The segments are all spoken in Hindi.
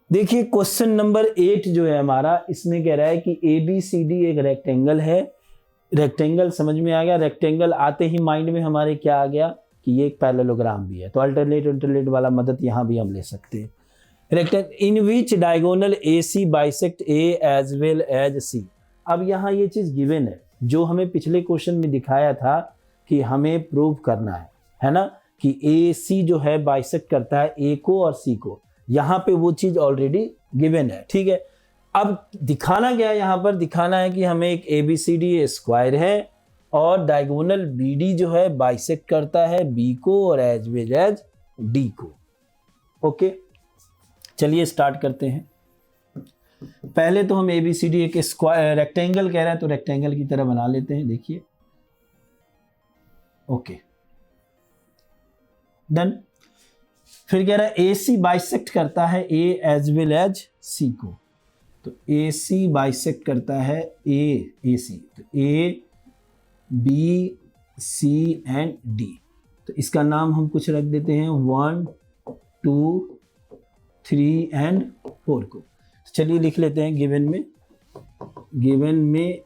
देखिए क्वेश्चन नंबर 8 जो है हमारा, इसमें कह रहा है कि ABCD एक रेक्टेंगल है। रेक्टेंगल समझ में आ गया। रेक्टेंगल आते ही माइंड में हमारे क्या आ गया कि ये एक पैरेललोग्राम भी है, तो अल्टरनेट वाला मदद यहाँ भी हम ले सकते हैं। Rectangle in which diagonal AC bisect A as well as C। अब यहाँ ये चीज गिवन है जो हमें पिछले क्वेश्चन में दिखाया था कि हमें प्रूव करना है ना, कि AC जो है बाइसेक्ट करता है A को और C को। यहाँ पे वो चीज ऑलरेडी गिवन है, ठीक है। अब दिखाना क्या है, यहाँ पर दिखाना है कि हमें एक ABCD स्क्वायर है और डायगोनल BD जो है बाइसेक्ट करता है B को और एज वेल एज D को। ओके, चलिए स्टार्ट करते हैं। पहले तो हम ABCD एक स्क्वायर रेक्टेंगल कह रहा है तो रेक्टेंगल की तरह बना लेते हैं। देखिए, ओके डन। फिर कह रहा है AC बाइसेक्ट करता है A as well as C को, तो AC बाइसेक्ट करता है AC, तो A B C and D। तो इसका नाम हम कुछ रख देते हैं 1 2 3 एंड 4 को। चलिए लिख लेते हैं। गिवन में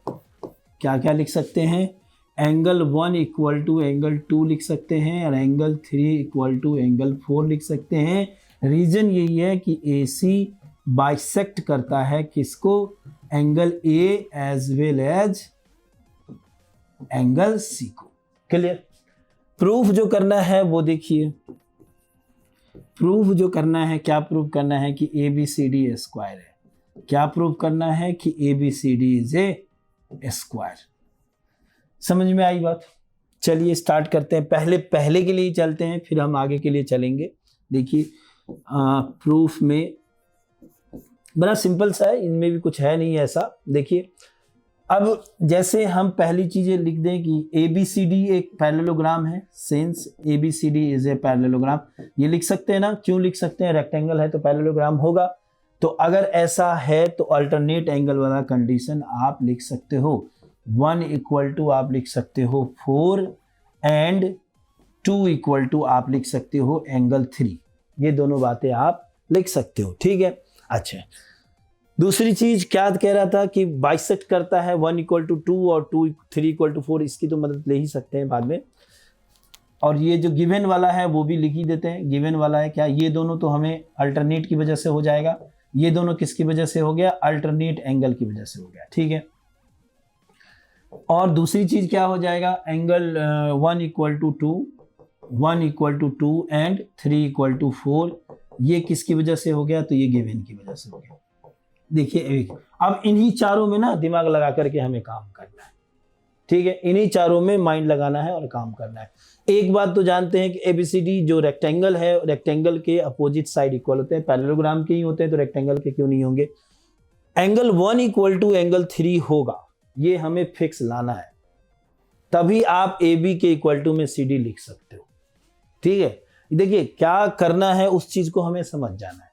क्या क्या लिख सकते हैं, एंगल 1 इक्वल टू एंगल 2 लिख सकते हैं और एंगल 3 इक्वल टू एंगल 4 लिख सकते हैं। रीजन यही है कि AC बाइसेक्ट करता है किसको, angle A as well as angle C को। क्लियर। प्रूफ जो करना है वो देखिए, प्रूफ जो करना है, क्या प्रूफ करना है कि ABCD स्क्वायर है। क्या प्रूफ करना है कि ABCD इज ए स्क्वायर। समझ में आई बात। चलिए स्टार्ट करते हैं। पहले के लिए चलते हैं, फिर हम आगे के लिए चलेंगे। देखिए प्रूफ में बड़ा सिंपल सा है, इनमें भी कुछ है नहीं ऐसा। देखिए अब जैसे हम पहली चीजें लिख दें कि ABCD एक पैरेललोग्राम है, since ABCD is a parallelogram, ये लिख सकते हैं ना। क्यों लिख सकते हैं, रेक्टेंगल है तो पैरेललोग्राम होगा। तो अगर ऐसा है तो अल्टरनेट एंगल वाला कंडीशन आप लिख सकते हो 1 इक्वल टू आप लिख सकते हो 4 एंड 2 इक्वल टू आप लिख सकते हो एंगल 3। ये दोनों बातें आप लिख सकते हो, ठीक है। अच्छा, दूसरी चीज क्या कह रहा था कि बाइसेक्ट करता है 1 इक्वल टू 2 और 3 इक्वल टू 4। इसकी तो मदद ले ही सकते हैं बाद में। और ये जो गिवन वाला है वो भी लिख ही देते हैं। गिवन वाला है क्या, ये दोनों तो हमें अल्टरनेट की वजह से हो जाएगा। ये दोनों किसकी वजह से हो गया, अल्टरनेट एंगल की वजह से हो गया, ठीक है। और दूसरी चीज क्या हो जाएगा, angle 1 equal to 2, 1 equal to 2 and 3 equal to 4। ये किसकी वजह से हो गया, तो ये गिवन की वजह से हो गया। देखिए अब इन्हीं चारों में ना दिमाग लगा करके हमें काम करना है, ठीक है। इन्हीं चारों में माइंड लगाना है और काम करना है। एक बात तो जानते हैं कि ABCD जो रेक्टेंगल है, रेक्टेंगल के अपोजिट साइड इक्वल होते हैं। पैरेललोग्राम के ही होते हैं तो रेक्टेंगल के क्यों नहीं होंगे। एंगल 1 इक्वल टू एंगल 3 होगा, ये हमें फिक्स लाना है। तभी आप AB के इक्वल टू में CD लिख सकते हो, ठीक है। देखिए क्या करना है उस चीज को हमें समझ जाना है,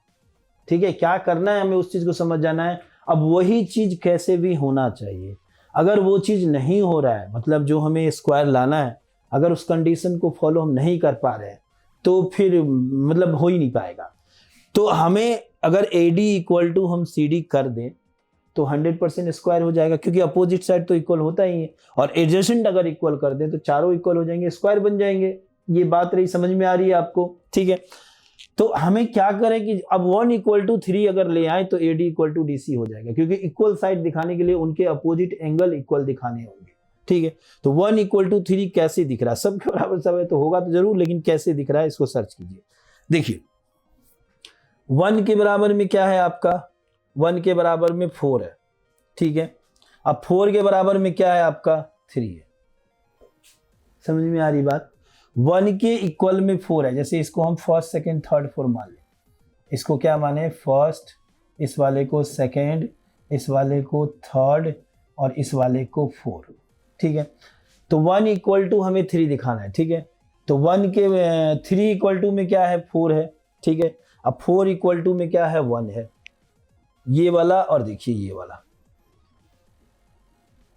ठीक है। क्या करना है हमें उस चीज को समझ जाना है। अब वही चीज कैसे भी होना चाहिए। अगर वो चीज नहीं हो रहा है, मतलब जो हमें स्क्वायर लाना है, अगर उस कंडीशन को फॉलो हम नहीं कर पा रहे हैं तो फिर मतलब हो ही नहीं पाएगा। तो हमें अगर AD इक्वल टू हम CD कर दें तो 100% स्क्वायर हो जाएगा, क्योंकि अपोजिट साइड तो इक्वल होता ही है। और एडजेसेंट अगर इक्वल कर दें तो चारों इक्वल हो जाएंगे, स्क्वायर बन जाएंगे। ये बात रही, समझ में आ रही है आपको, ठीक है। तो हमें क्या करें कि अब 1 इक्वल टू 3 अगर ले आए तो AD इक्वल टू DC हो जाएगा, क्योंकि इक्वल साइड दिखाने के लिए उनके अपोजिट एंगल इक्वल दिखाने होंगे, ठीक है। तो 1 इक्वल टू 3 कैसे दिख रहा है, सबके बराबर सब है तो होगा तो जरूर, लेकिन कैसे दिख रहा है इसको सर्च कीजिए। देखिए 1 के बराबर में क्या है आपका, 1 के बराबर में 4 है, ठीक है। अब 4 के बराबर में क्या है आपका, 3 है। समझ में आ रही बात। 1 के इक्वल में 4 है, जैसे इसको हम फर्स्ट सेकंड थर्ड 4 मान लें। इसको क्या माने, फर्स्ट, इस वाले को सेकंड, इस वाले को थर्ड और इस वाले को 4, ठीक है। तो 1 इक्वल टू हमें 3 दिखाना है, ठीक है। तो 1 के 3 इक्वल टू में क्या है, 4 है, ठीक है। अब 4 इक्वल टू में क्या है, 1 है, ये वाला और देखिए ये वाला।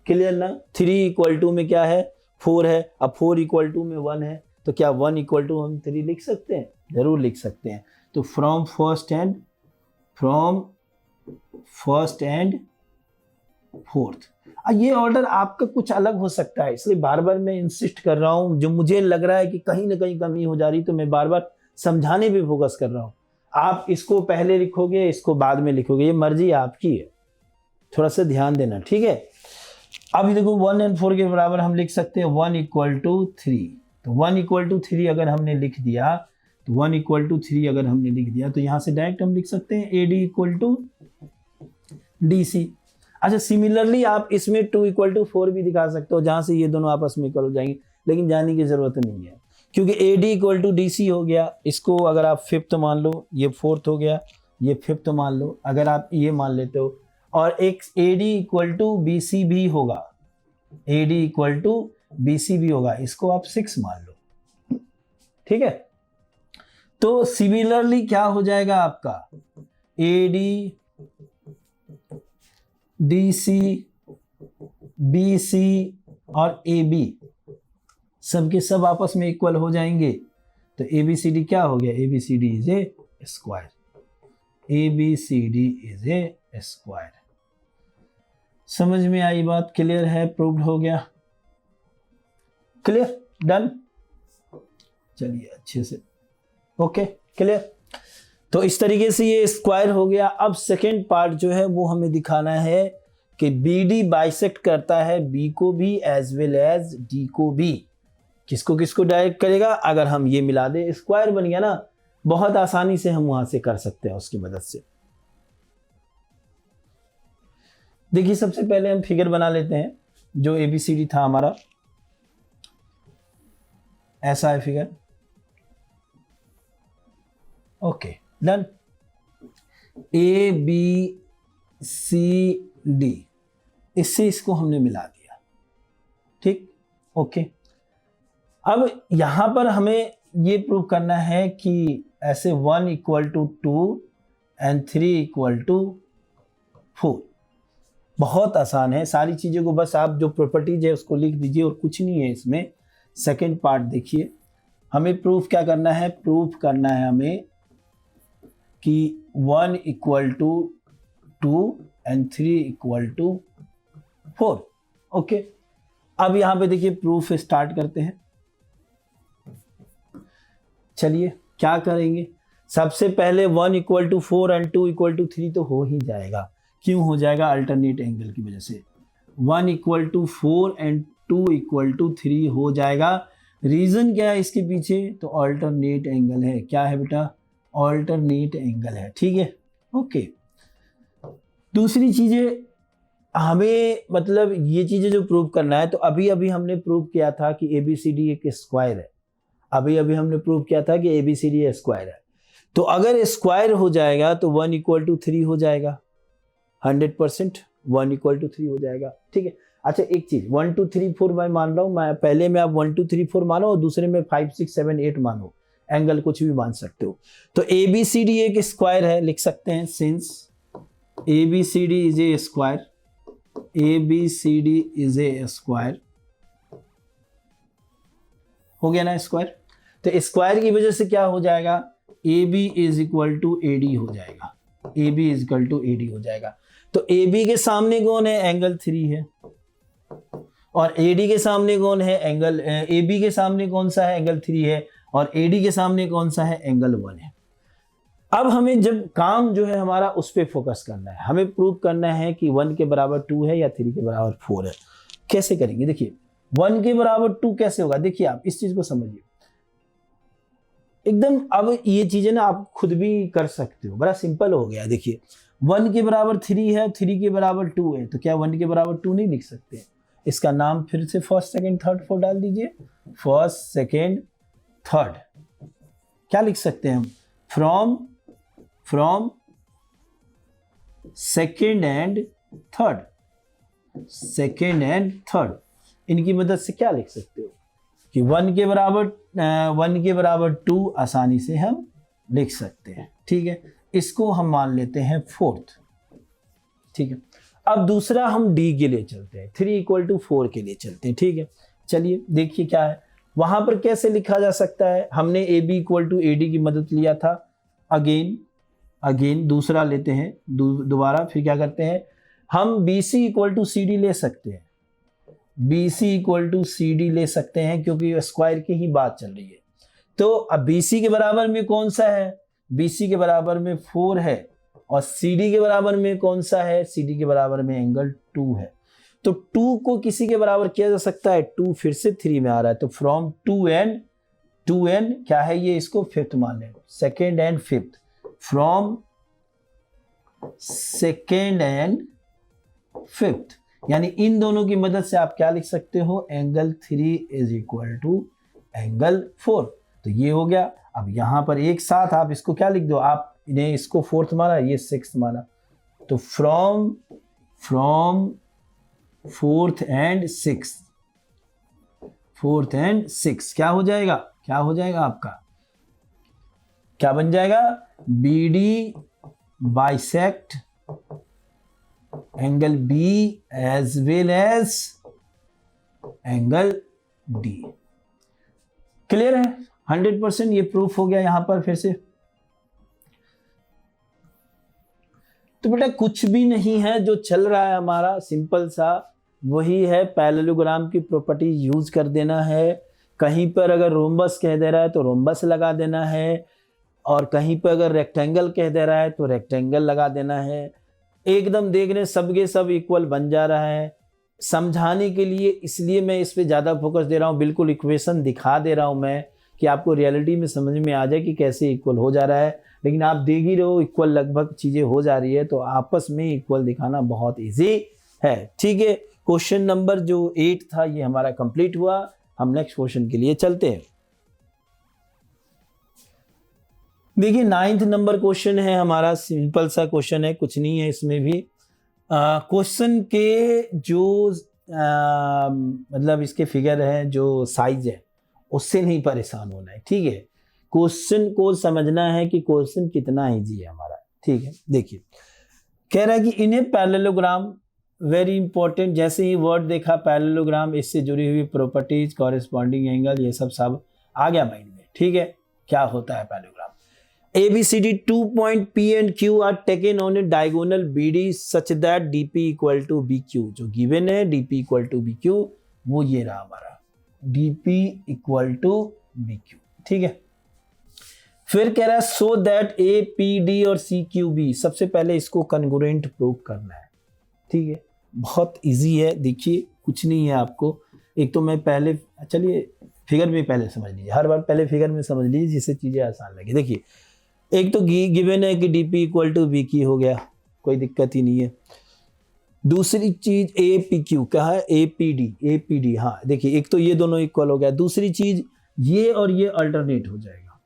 क्लियर ना। 3 इक्वल टू में क्या है, 4 है। अब 4 इक्वल टू में 1 है, तो क्या 1 इक्वल टू हम 3 लिख सकते हैं, जरूर लिख सकते हैं। तो from first and from first and fourth. ये ऑर्डर आपका कुछ अलग हो सकता है, इसलिए बार बार मैं इंसिस्ट कर रहा हूं। जो मुझे लग रहा है कि कहीं ना कहीं कमी हो जा रही, तो मैं बार बार समझाने पे फोकस कर रहा हूं। आप इसको पहले लिखोगे, इसको बाद में लिखोगे, ये मर्जी आपकी है, थोड़ा सा ध्यान देना, ठीक है। अब देखो 1 और 4 के बराबर हम लिख सकते हैं 1 = 3। तो 1 = 3 अगर हमने लिख दिया, तो 1 = 3 अगर हमने लिख दिया, तो यहां से डायरेक्ट हम लिख सकते हैं AD = DC। अच्छा, सिमिलरली आप इसमें 2 = 4 भी दिखा सकते हो, जहां से ये दोनों आपस में इक्वल हो जाएंगे, लेकिन जाने की जरूरत नहीं है, क्योंकि AD = DC हो गया। इसको अगर आप फिफ्थ मान लो, ये फोर्थ हो गया, ये फिफ्थ मान लो, अगर आप ये मान लेते हो, और एक AD = BC भी होगा, AD = BC भी होगा, इसको आप 6 मान लो, ठीक है। तो सिमिलरली क्या हो जाएगा आपका, AD DC BC और AB सबके सब आपस में इक्वल हो जाएंगे। तो ABCD क्या हो गया, ABCD is a square, ABCD is a square. समझ में आई बात, क्लियर है, प्रूव्ड हो गया, क्लियर, डन। चलिए अच्छे से, ओके, क्लियर। तो इस तरीके से ये स्क्वायर हो गया। अब सेकेंड पार्ट जो है वो हमें दिखाना है कि BD बाइसेक्ट करता है B को भी एज वेल एज D को भी। किसको किसको डायरेक्ट करेगा, अगर हम ये मिला दे, स्क्वायर बन गया ना, बहुत आसानी से हम वहां से कर सकते हैं उसकी मदद से। देखिए सबसे पहले हम फिगर बना लेते हैं, जो ABCD था हमारा, ऐसा है फिगर, ओके, डन। ABCD, इससे इसको हमने मिला दिया, ठीक, ओके। अब यहां पर हमें ये प्रूव करना है कि ऐसे 1 = 2 एंड 3 = 4। बहुत आसान है, सारी चीजों को बस आप जो प्रॉपर्टीज है उसको लिख दीजिए, और कुछ नहीं है इसमें। सेकेंड पार्ट देखिए, हमें प्रूफ क्या करना है, प्रूफ करना है हमें कि 1 = 2 एंड 3 = 4, ओके। अब यहां पे देखिए प्रूफ स्टार्ट करते हैं। चलिए क्या करेंगे, सबसे पहले 1 = 4 एंड 2 = 3 तो हो ही जाएगा। क्यों हो जाएगा, अल्टरनेट एंगल की वजह से। 1 = 4 एंड 2 = 3 हो जाएगा। रीजन क्या है इसके पीछे, तो अल्टरनेट एंगल है। क्या है बेटा, अल्टरनेट एंगल है, ठीक है, ओके। दूसरी चीजें हमें, मतलब ये चीजें जो प्रूव करना है, तो अभी अभी हमने प्रूव किया था कि ABCD एक स्क्वायर है। अभी अभी हमने प्रूव किया था कि ABCD स्क्वायर है। तो अगर स्क्वायर हो जाएगा तो 1 = 3 हो जाएगा, 100% 1 = 3 हो जाएगा, ठीक है। अच्छा एक चीज, 1 2 3 4 मैं मान रहा हूं, मैं पहले में आप 1 2 3 4 मानो, और दूसरे में 5 6 7 8 मानो, एंगल कुछ भी मान सकते हो। तो ABCD एक स्क्वायर है, लिख सकते हैं, since ABCD is a square, ABCD is a square, हो गया ना स्क्वायर। तो स्क्वायर की वजह से क्या हो जाएगा, AB = AD हो जाएगा, AB = AD हो जाएगा। तो AB के सामने कौन है, एंगल 3 है, और AD के सामने कौन है, एंगल, AB के सामने कौन सा है, एंगल 3 है, और AD के सामने कौन सा है, एंगल 1 है। अब हमें जब काम जो है हमारा उस पर फोकस करना है, हमें प्रूव करना है कि 1 के बराबर 2 है या 3 के बराबर 4 है। कैसे करेंगे, देखिए 1 के बराबर 2 कैसे होगा, देखिए आप इस चीज को समझिए एकदम। अब ये चीजें ना आप खुद भी कर सकते हो, बड़ा सिंपल हो गया। देखिए 1 के बराबर 3 है, 3 के बराबर 2 है, तो क्या 1 के बराबर 2 नहीं लिख सकते? इसका नाम फिर से फर्स्ट सेकंड थर्ड 4 डाल दीजिए, फर्स्ट सेकंड थर्ड। क्या लिख सकते हैं हम, from second and third, second and third, इनकी मदद से क्या लिख सकते हो कि 1 के बराबर 2 आसानी से हम लिख सकते हैं, ठीक है। इसको हम मान लेते हैं 4th, ठीक है। अब दूसरा हम D के लिए चलते हैं, 3 = 4 के लिए चलते हैं, ठीक है। चलिए देखिए क्या है, वहां पर कैसे लिखा जा सकता है। हमने AB = AD की मदद लिया था। अगेन अगेन दूसरा लेते हैं, दोबारा फिर क्या करते हैं हम BC इक्वल टू CD ले सकते हैं, BC इक्वल टू CD ले सकते हैं क्योंकि स्क्वायर की ही बात चल रही है। तो अब BC के बराबर में कौन सा है, BC के बराबर में 4 है और CD के बराबर में कौन सा है, CD के बराबर में एंगल 2 है। तो 2 को किसी के बराबर किया जा सकता है, 2 फिर से 3 में आ रहा है, तो फ्रॉम 2n क्या है ये, इसको फिफ्थ मान लें, second and fifth, from second and fifth, यानी इन दोनों की मदद से आप क्या लिख सकते हो, angle 3 is equal to angle 4। तो ये हो गया। अब यहां पर एक साथ आप इसको क्या लिख दो, आप इन्हें इसको फोर्थ माना, ये सिक्स्थ माना, तो फ्रॉम फोर्थ एंड सिक्स क्या हो जाएगा, क्या हो जाएगा आपका, क्या बन जाएगा, BD bisect angle B as well as angle D। Clear है, 100% ये प्रूफ हो गया यहां पर फिर से। तो बेटा कुछ भी नहीं है जो चल रहा है हमारा, सिंपल सा वही है, पैरेललोग्राम की प्रॉपर्टी यूज कर देना है। कहीं पर अगर रोम्बस कह दे रहा है तो रोम्बस लगा देना है, और कहीं पर अगर रेक्टेंगल कह दे रहा है तो रेक्टेंगल लगा देना है। एकदम देखने सबके सब इक्वल बन जा रहा है। समझाने के लिए इसलिए मैं इस पे ज़्यादा फोकस दे रहा हूँ, बिल्कुल इक्वेशन दिखा दे रहा हूँ मैं, कि आपको रियलिटी में समझ में आ जाए कि कैसे इक्वल हो जा रहा है। लेकिन आप देख ही रहे हो इक्वल लगभग चीज़ें हो जा रही है, तो आपस में इक्वल दिखाना बहुत ईजी है। ठीक है, क्वेश्चन नंबर जो 8 था ये हमारा कंप्लीट हुआ। हम नेक्स्ट क्वेश्चन के लिए चलते हैं। देखिए 9th नंबर क्वेश्चन है हमारा, सिंपल सा क्वेश्चन है, कुछ नहीं है इसमें भी। क्वेश्चन के जो मतलब इसके फिगर है, जो साइज है, उससे नहीं परेशान होना है। ठीक है, क्वेश्चन को समझना है कि क्वेश्चन कितना इजी है हमारा। ठीक है, देखिए कह रहा है कि इन ए पैरेललोग्राम, वेरी इंपॉर्टेंट, जैसे ही वर्ड देखा पैरेललोग्राम, इससे जुड़ी हुई प्रॉपर्टीज, कॉरेस्पॉन्डिंग एंगल, ये सब आ गया माइंड में। ठीक है, क्या होता है parallelogram. ABCD 2 point P and Q are taken on a diagonal BD such that DP equal to BQ। जो गिवन है DP equal to BQ, वो ये रहा हमारा DP equal to BQ। ठीक है, फिर कह रहा है so that APD और CQB, सबसे पहले इसको कॉन्ग्रुएंट प्रूव करना है। ठीक है, बहुत इजी है, देखिए कुछ नहीं है आपको। एक तो मैं पहले, चलिए फिगर में पहले समझ लीजिए, हर बार पहले फिगर में समझ लीजिए जिससे चीज़ें आसान लगे। देखिए एक तो गिवन है कि DP इक्वल टू BQ हो गया, कोई दिक्कत ही नहीं है। दूसरी चीज APQ, कहा है APD, हाँ देखिए एक तो ये दोनों इक्वल हो गया। दूसरी चीज ये और ये अल्टरनेट हो जाएगा।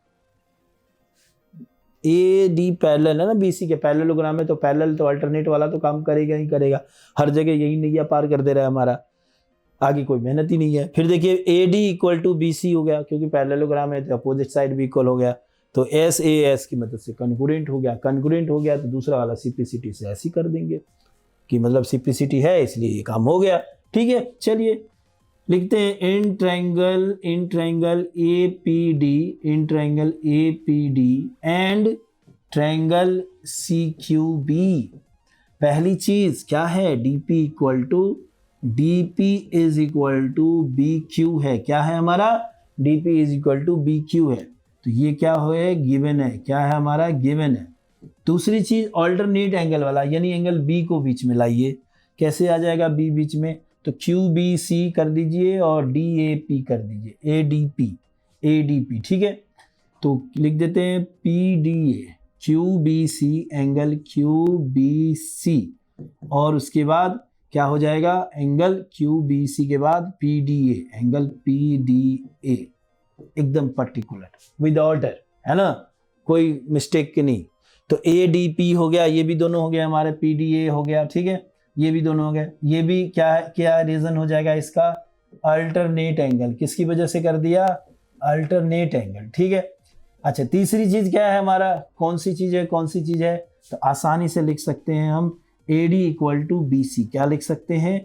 AD पैरेलल है ना BC के, पैरेललोग्राम है तो पैरेलल तो अल्टरनेट वाला तो काम करेगा ही करेगा, हर जगह यही नैया पार कर दे रहा है हमारा, आगे कोई मेहनत ही नहीं है। फिर देखिए AD इक्वल टू BC हो गया, क्योंकि पैरेललोग्राम है तो अपोजिट साइड भी इक्वल हो गया, तो SAS की मदद से कॉन्ग्रुएंट हो गया। कॉन्ग्रुएंट हो गया तो दूसरा वाला CPCT से ऐसे ही कर देंगे कि मतलब CPCT है इसलिए ये काम हो गया। ठीक है, चलिए लिखते हैं in triangle APD and triangle CQB। पहली चीज क्या है, DP is equal to BQ है। क्या है हमारा, DP is equal to BQ है, तो ये क्या है, गिवन है। क्या है हमारा, गिवन है। दूसरी चीज ऑल्टरनेट एंगल वाला, यानी एंगल B को बीच में लाइए। कैसे आ जाएगा B बीच में, तो QBC कर दीजिए और DAP कर दीजिए, ADP। ठीक है, तो लिख देते हैं PDA, QBC एंगल QBC, और उसके बाद क्या हो जाएगा, एंगल QBC के बाद PDA एंगल PDA, एकदम पर्टिकुलर विद ऑर्डर, है ना, कोई मिस्टेक के नहीं। तो ADP हो गया, ये भी दोनों हो गया हमारे, PDA हो गया। ठीक है, ये भी दोनों हो गए। ये भी क्या रीजन हो जाएगा इसका, अल्टरनेट एंगल। किसकी वजह से कर दिया, अल्टरनेट एंगल। ठीक है, अच्छा तीसरी चीज क्या है हमारा, कौन सी चीज है, तो आसानी से लिख सकते हैं हम AD इक्वल टू BC। क्या लिख सकते हैं,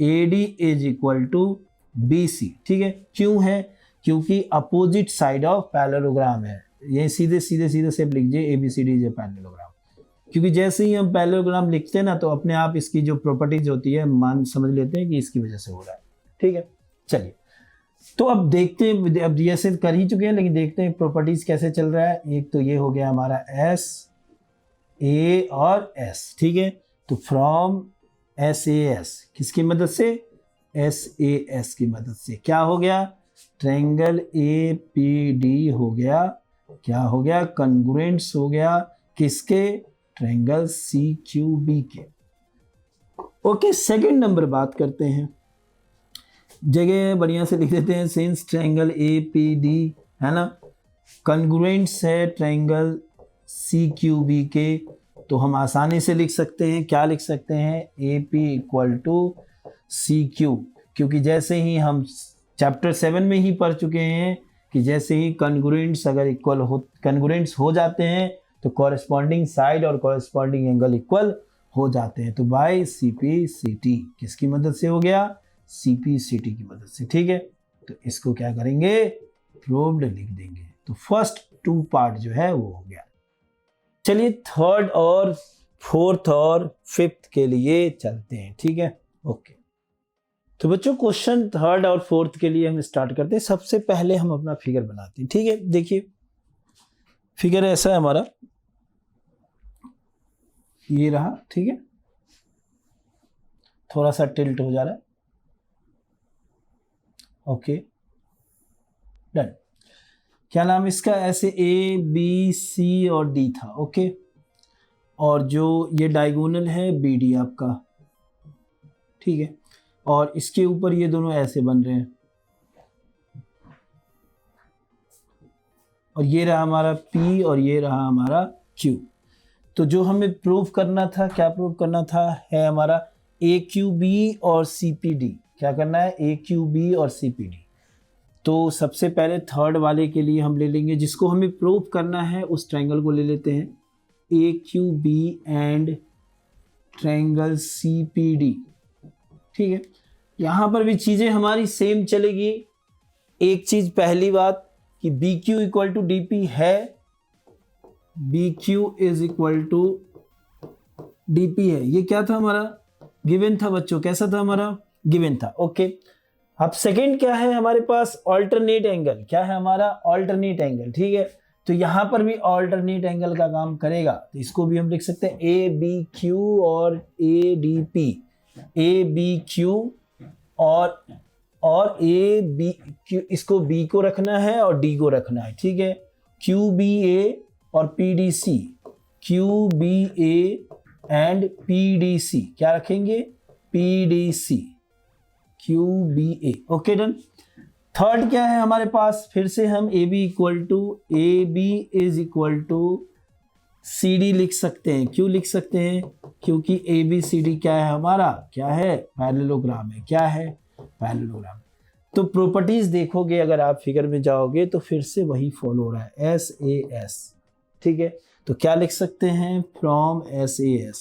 AD is equal to BC। ठीक है, क्यों है, क्योंकि अपोजिट साइड ऑफ पैरेललोग्राम है। ये सीधे स्टेप लीजिए ABCD इज ए पैरेललोग्राम, क्योंकि जैसे ही हम पैरेललोग्राम लिखते हैं ना तो अपने आप इसकी जो प्रॉपर्टीज होती है मान समझ लेते हैं कि इसकी वजह से हो रहा है। ठीक है, चलिए तो अब देखते हैं, अब जैसे कर ही चुके हैं लेकिन देखते हैं प्रॉपर्टीज कैसे चल रहा है। एक तो ये हो गया हमारा S, A और S। ठीक है, तो फ्रॉम SAS किसकी मदद से, SAS की मदद से क्या हो गया, ट्रायंगल APD हो गया, क्या हो गया, कॉन्ग्रुएंट्स हो गया किसके, ट्रायंगल CQB के। ओके, सेकंड नंबर बात करते हैं, जगह बढ़िया से लिख देते हैं, सिंस ट्रायंगल APD है ना कॉन्ग्रुएंट्स है ट्रायंगल CQB के, तो हम आसानी से लिख सकते हैं, क्या लिख सकते हैं, AP इक्वल टू CQ, क्योंकि जैसे ही हम चैप्टर 7 में ही पढ़ चुके हैं कि जैसे ही कॉन्ग्रुएंट्स अगर कॉन्ग्रुएंट्स हो जाते हैं तो कॉरेस्पॉन्डिंग साइड और कॉरेस्पॉन्डिंग एंगल इक्वल हो जाते हैं। तो बाय CP/CT किसकी मदद से हो गया, CP/CT की मदद से। ठीक है, तो इसको क्या करेंगे, प्रूव्ड लिख देंगे। तो फर्स्ट 2 पार्ट जो है वो हो गया। चलिए थर्ड और फोर्थ और फिफ्थ के लिए चलते हैं। ठीक है, ओके, तो बच्चों क्वेश्चन थर्ड और फोर्थ के लिए हम स्टार्ट करते हैं। सबसे पहले हम अपना फिगर बनाते हैं। ठीक है, देखिए फिगर ऐसा है हमारा, ये रहा। ठीक है, थोड़ा सा टिल्ट हो जा रहा है। Okay done. क्या नाम इसका, ऐसे ABC और D था। ओके, और जो ये डायगोनल है BD आपका। ठीक है, और इसके ऊपर ये दोनों ऐसे बन रहे हैं, और ये रहा हमारा P और ये रहा हमारा Q। तो जो हमें प्रूव करना था, क्या प्रूव करना था, है हमारा AQB और CPD। क्या करना है, AQB और CPD। तो सबसे पहले थर्ड वाले के लिए हम ले लेंगे, जिसको हमें प्रूव करना है उस ट्रायंगल को ले लेते हैं, AQB एंड ट्रायंगल CPD। ठीक है, यहाँ पर भी चीज़ें हमारी सेम चलेगी। एक चीज़ पहली बात कि BQ इक्वल टू DP है, BQ is equal to DP है। ये क्या था हमारा, गिवन था बच्चों, कैसा था हमारा, गिवन था। ओके, अब सेकंड क्या है हमारे पास, ऑल्टरनेट एंगल। क्या है हमारा, ऑल्टरनेट एंगल। ठीक है, तो यहां पर भी ऑल्टरनेट एंगल का काम करेगा, तो इसको भी हम लिख सकते हैं ABQ और ADP। ABQ और ABQ, इसको B को रखना है और D को रखना है। ठीक है, QBA और PDC, QBA एंड PDC क्या रखेंगे, PDC, QBA। Okay done. Third क्या है हमारे पास, फिर से हम AB is equal to CD लिख सकते हैं। क्यों लिख सकते हैं, क्योंकि ABCD क्या है हमारा, क्या है, पैरेललोग्राम है। क्या है, पैरेललोग्राम। तो प्रॉपर्टीज देखोगे अगर आप फिगर में जाओगे तो फिर से वही फॉलो हो रहा है, SAS। ठीक है, तो क्या लिख सकते हैं, फ्रॉम SAS,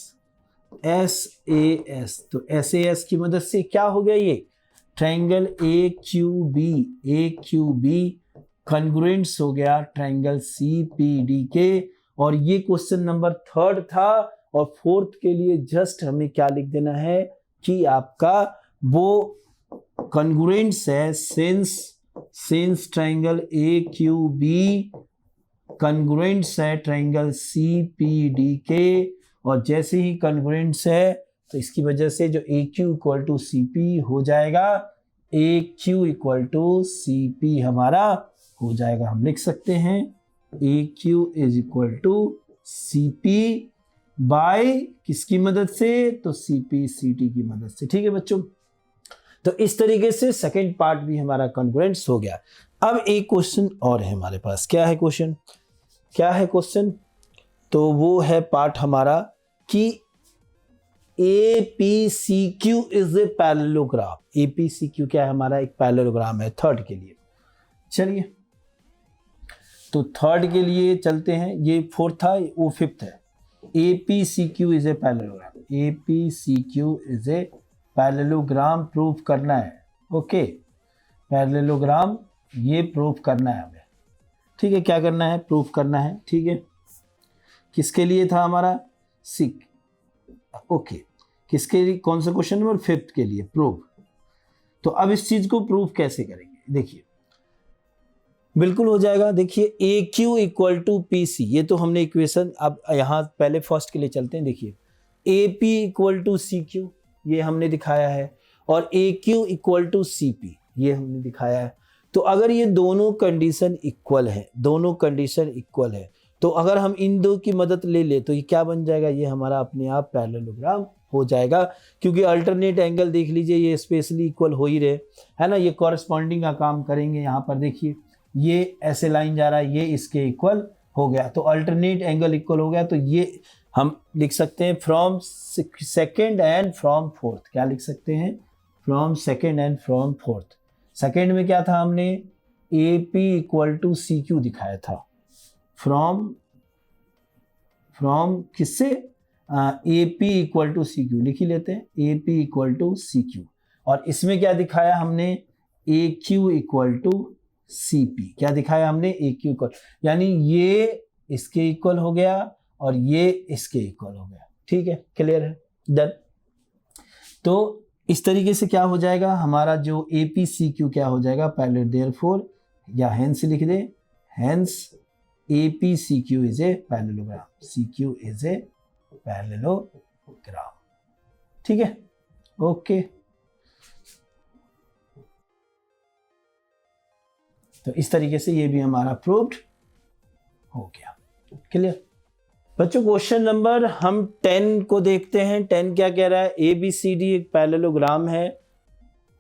तो SAS की मदद से क्या हो गया, ये ट्रायंगल AQB कॉन्ग्रुएंट्स हो गया ट्रायंगल CPD के। और ये क्वेश्चन नंबर थर्ड था। और फोर्थ के लिए जस्ट हमें क्या लिख देना है कि आपका वो कॉन्ग्रुएंट्स है, सिंस ट्रायंगल AQB कॉन्ग्रुएंट्स है ट्रायंगल CPD के। और जैसे ही कॉन्ग्रुएंट्स है तो इसकी वजह से जो AQ इक्वल टू CP हो जाएगा, AQ इक्वल टू CP हमारा हो जाएगा। हम लिख सकते हैं AQ is equal to CP by किसकी मदद से, तो CP/CT की मदद से। ठीक है बच्चों, तो इस तरीके से सेकंड पार्ट भी हमारा कॉन्ग्रुएंट्स हो गया। अब एक क्वेश्चन और है हमारे पास। क्या है क्वेश्चन, क्या है क्वेश्चन, तो वो है पार्ट हमारा कि APCQ is a parallelogram. APCQ क्या है हमारा, एक पैरेललोग्राम है थर्ड के लिए। चलिए तो थर्ड के लिए चलते हैं, ये फोर्थ था, वो फिफ्थ है। APCQ is a parallelogram, APCQ is a parallelogram proof करना है। ओके, पैरेललोग्राम ये प्रूफ करना है हमें। ठीक है, क्या करना है, प्रूफ करना है। ठीक है, किसके लिए था हमारा, सिक, ओके, किसके लिए, कौन सा क्वेश्चन नंबर 5 के लिए, प्रूफ। तो अब इस चीज को प्रूफ कैसे करेंगे, देखिए बिल्कुल हो जाएगा। देखिए A Q equal to P C, ये तो हमने इक्वेशन, अब यहाँ पहले फर्स्ट के लिए चलते हैं। देखिए A P equal to C Q, ये हमने दिखाया है, और A Q equal to C P, ये हमने दिखाया है। तो अगर ये दोनों कंडीशन इक्वल है, दोनों कंडीशन इक्वल है, तो अगर हम इन दो की मदद ले ले तो ये क्या बन जाएगा, ये हमारा अपने आप पैरेललोग्राम हो जाएगा, क्योंकि अल्टरनेट एंगल देख लीजिए ये स्पेशली इक्वल हो ही रहे, है ना, ये कॉरेस्पॉन्डिंग का काम करेंगे। यहाँ पर देखिए ये ऐसे लाइन जा रहा है, ये इसके इक्वल हो गया, तो अल्टरनेट एंगल इक्वल हो गया। तो ये हम लिख सकते हैं from second and from fourth, क्या लिख सकते हैं, from second and from fourth. Second में क्या था, हमने A P equal to C Q दिखाया था, फ्रॉम किससे, A P equal to C Q लिख ही लेते हैं, A P equal to C Q. और इसमें क्या दिखाया हमने, A Q equal to C P, क्या दिखाया हमने, ए क्यू इक्वल, यानी ये इसके इक्वल हो गया और ये इसके इक्वल हो गया। ठीक है, क्लियर है, डन। तो इस तरीके से क्या हो जाएगा हमारा जो ए पी सी क्यू क्या हो जाएगा पैरेलल, देयरफॉर या हेंस लिख दे, hence A P C Q is a parallelogram, C Q is a parallelogram. ठीक है, ओके। तो इस तरीके से ये भी हमारा प्रूव्ड हो गया, क्लियर। बच्चों क्वेश्चन नंबर हम 10 को देखते हैं। 10 क्या कह रहा है, ए बी सी डी एक पैरेललोग्राम है।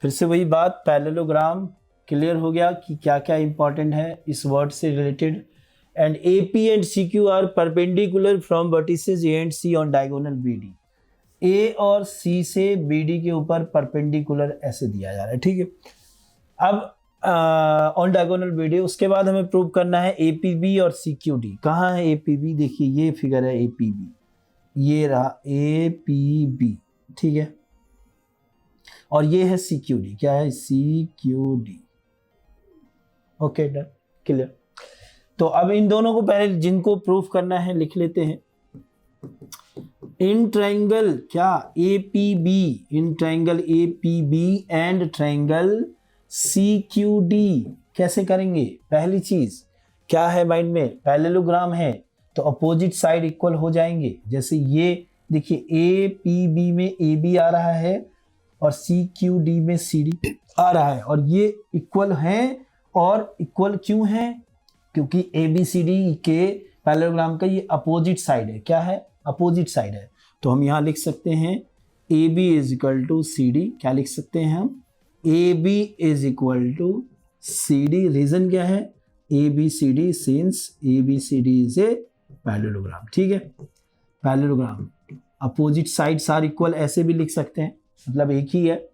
फिर से वही बात, पैरेललोग्राम क्लियर हो गया कि क्या क्या इंपॉर्टेंट है इस वर्ड से रिलेटेड। And A P and C Q are perpendicular from vertices A and C on diagonal B D. A और सी से बी डी के ऊपर परपेंडिकुलर ऐसे दिया जा रहा है। ठीक है, अब ऑन डायगोनल बी, उसके बाद हमें प्रूव करना है ए पी बी और सी क्यू डी। कहाँ है ए पी बी, देखिए ये फिगर है ए पी बी, ये रहा ए पी बी, ठीक है, और ये है सी क्यू डी, क्या है, C Q D. Okay done, clear. तो अब इन दोनों को पहले जिनको प्रूफ करना है लिख लेते हैं। इन ट्रायंगल क्या A P B, in triangle A P B and triangle C Q D कैसे करेंगे, पहली चीज क्या है माइंड में, पैरेललोग्राम है तो अपोजिट साइड इक्वल हो जाएंगे। जैसे ये देखिए ए पी बी में ए बी आ रहा है और सी क्यू डी में सी डी आ रहा है, और ये इक्वल हैं। और इक्वल क्यों है, क्योंकि ए बी सी डी के पैरेललोग्राम का ये अपोजिट साइड है, क्या है, अपोजिट साइड है। तो हम यहाँ लिख सकते हैं A B is equal to C D, क्या लिख सकते हैं हम, A B is equal to C D. Reason क्या है, A B C D, since A B C D is a parallelogram. ठीक है, parallelogram opposite sides are equal, ऐसे भी लिख सकते हैं, मतलब एक ही है।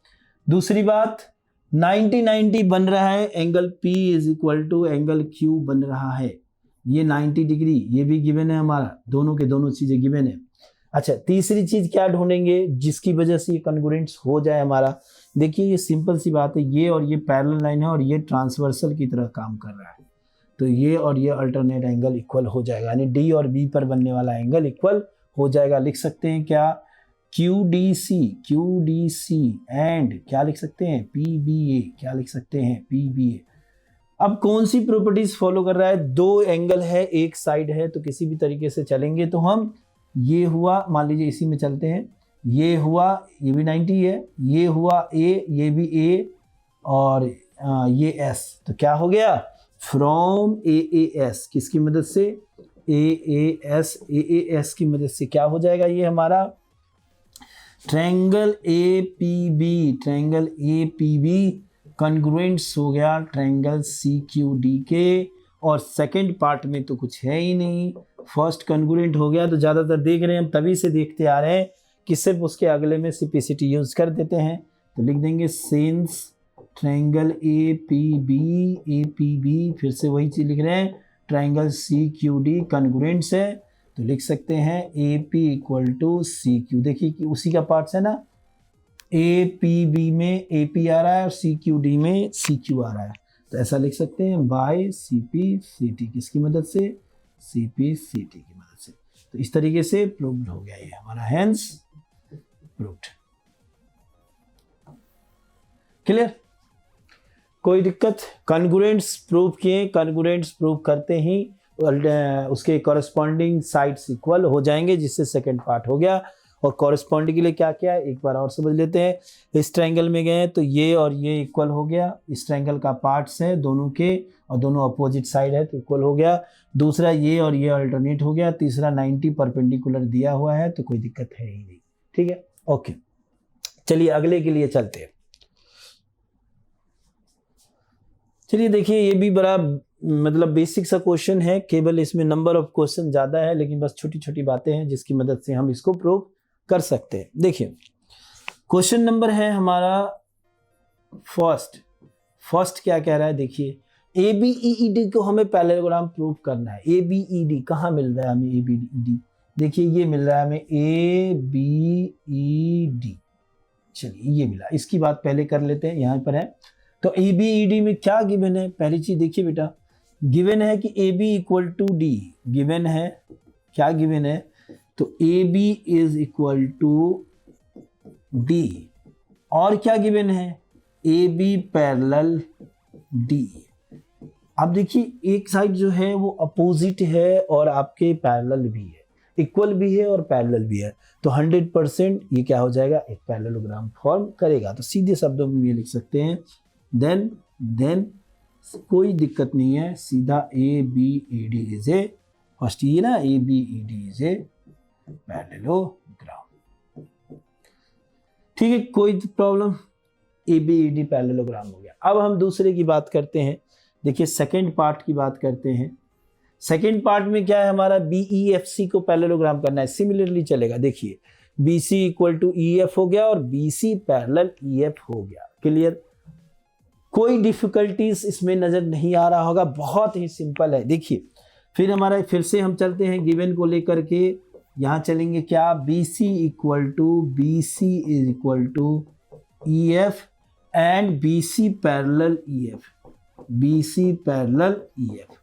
दूसरी बात 90-90 बन रहा है, angle P is equal to angle Q बन रहा है, ये 90 डिग्री, ये भी गिवन है हमारा, दोनों के दोनों चीजें गिवन है। अच्छा, तीसरी चीज क्या ढूंढेंगे जिसकी वजह से ये कॉन्ग्रुएंट्स हो जाए हमारा। देखिए ये सिंपल सी बात है, ये और ये पैरेलल लाइन है और ये ट्रांसवर्सल की तरह काम कर रहा है, तो ये और ये अल्टरनेट एंगल इक्वल हो जाएगा, यानी डी और बी पर बनने वाला एंगल इक्वल हो जाएगा। लिख सकते हैं क्या, क्यू डी सी एंड क्या लिख सकते हैं, पी बी ए, क्या लिख सकते हैं, पी बी ए। अब कौन सी प्रॉपर्टीज फॉलो कर रहा है, दो एंगल है, एक साइड है, तो किसी भी तरीके से चलेंगे तो हम, ये हुआ मान लीजिए इसी में चलते हैं, ये हुआ, ये भी 90 है, ये हुआ ए, ये भी ए, और ये एस, तो क्या हो गया, फ्रॉम ए एस, किसकी मदद से, ए एस की मदद से क्या हो जाएगा, ये हमारा triangle A P B congruents हो गया ट्रायंगल सी क्यू डी के। और सेकंड पार्ट में तो कुछ है ही नहीं, फर्स्ट कॉन्ग्रुएंट हो गया। तो ज़्यादातर देख रहे हैं हम, तभी से देखते आ रहे हैं कि सिर्फ उसके अगले में सिंपलिसिटी यूज़ कर देते हैं। तो लिख देंगे since triangle A P B, फिर से वही चीज़ लिख रहे हैं, triangle C Q D congruents है, तो लिख सकते हैं A P equal to C Q. देखिए कि उसी का पार्ट्स है ना, ए पी बी में ए पी आ रहा है और सी क्यू डी में सी क्यू आ रहा है, तो ऐसा लिख सकते हैं बाय CP/CT, किसकी मदद से? CP/CT की मदद से। तो इस तरीके से प्रूव्ड हो गया ये हमारा, हेंस प्रूव्ड। क्लियर? कोई दिक्कत? कॉन्ग्रुएंट्स प्रूव किए, कॉन्ग्रुएंट्स प्रूव करते ही उसके कॉरेस्पॉन्डिंग साइड्स इक्वल हो जाएंगे, जिससे सेकंड पार्ट हो गया। और कॉरेस्पॉन्डिंग के लिए क्या क्या है एक बार और समझ लेते हैं। इस ट्रायंगल में गए तो ये और ये इक्वल हो गया, इस ट्रायंगल का पार्ट्स है दोनों के और दोनों अपोजिट साइड है तो इक्वल हो गया। दूसरा ये और ये अल्टरनेट हो गया। तीसरा 90 परपेंडिकुलर दिया हुआ है तो कोई दिक्कत है ही नहीं। ठीक है, ओके, चलिए अगले के लिए चलते हैं। चलिए देखिए, ये भी बड़ा मतलब बेसिक सा क्वेश्चन है, केवल इसमें नंबर ऑफ क्वेश्चन ज्यादा है लेकिन बस छोटी छोटी बातें हैं जिसकी मदद से हम इसको प्रूव कर सकते हैं। देखिए क्वेश्चन नंबर है हमारा फर्स्ट क्या कह रहा है, देखिए ABED को हमें पैरेललोग्राम प्रूव करना है। ABED कहाँ मिल रहा है हमें? ABED देखिए ये मिल रहा है हमें ABED। चलिए ये मिला, इसकी बात पहले कर लेते हैं, यहाँ पर है। तो ABED में क्या गिवन है? पहली चीज देखिए बेटा, गिवन है कि AB equal to D, given है, क्या गिवन है? तो AB is equal to D। और क्या गिवन है? AB parallel D। अब देखिए एक साइड जो है वो अपोजिट है और आपके पैरेलल भी है, इक्वल भी है और पैरेलल भी है, तो 100% ये क्या हो जाएगा? एक पैरेललोग्राम फॉर्म करेगा। तो सीधे शब्दों में ये लिख सकते हैं देन कोई दिक्कत नहीं है, सीधा ABED इज ए, फर्स्ट ये ना, ABED इज ए पैरेललोग्राम। ठीक है, कोई प्रॉब्लम? ABED पैरेललोग्राम हो गया। अब हम दूसरे की बात करते हैं। देखिए सेकंड पार्ट की बात करते हैं। सेकंड पार्ट में क्या है हमारा? BEFC को पैरेललोग्राम करना है। सिमिलरली चलेगा, देखिए BC इक्वल टू EF हो गया और BC पैरेलल EF हो गया। क्लियर? कोई डिफिकल्टीज इसमें नजर नहीं आ रहा होगा, बहुत ही सिंपल है। देखिए फिर हमारा, फिर से हम चलते हैं गिवन को लेकर के, यहाँ चलेंगे क्या? BC equal to EF and BC parallel EF, BC parallel EF।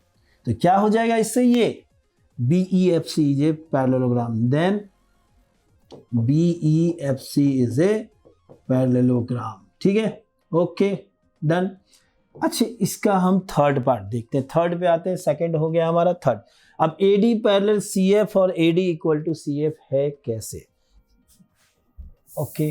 तो क्या हो जाएगा इससे? ये BEFC is a parallelogram, then BEFC is a parallelogram. ठीक है, ओके डन। अच्छा, इसका हम थर्ड पार्ट देखते हैं। थर्ड पे आते हैं, सेकंड हो गया हमारा थर्ड। अब AD पैरेलल CF और AD इक्वल टू CF है कैसे? ओके,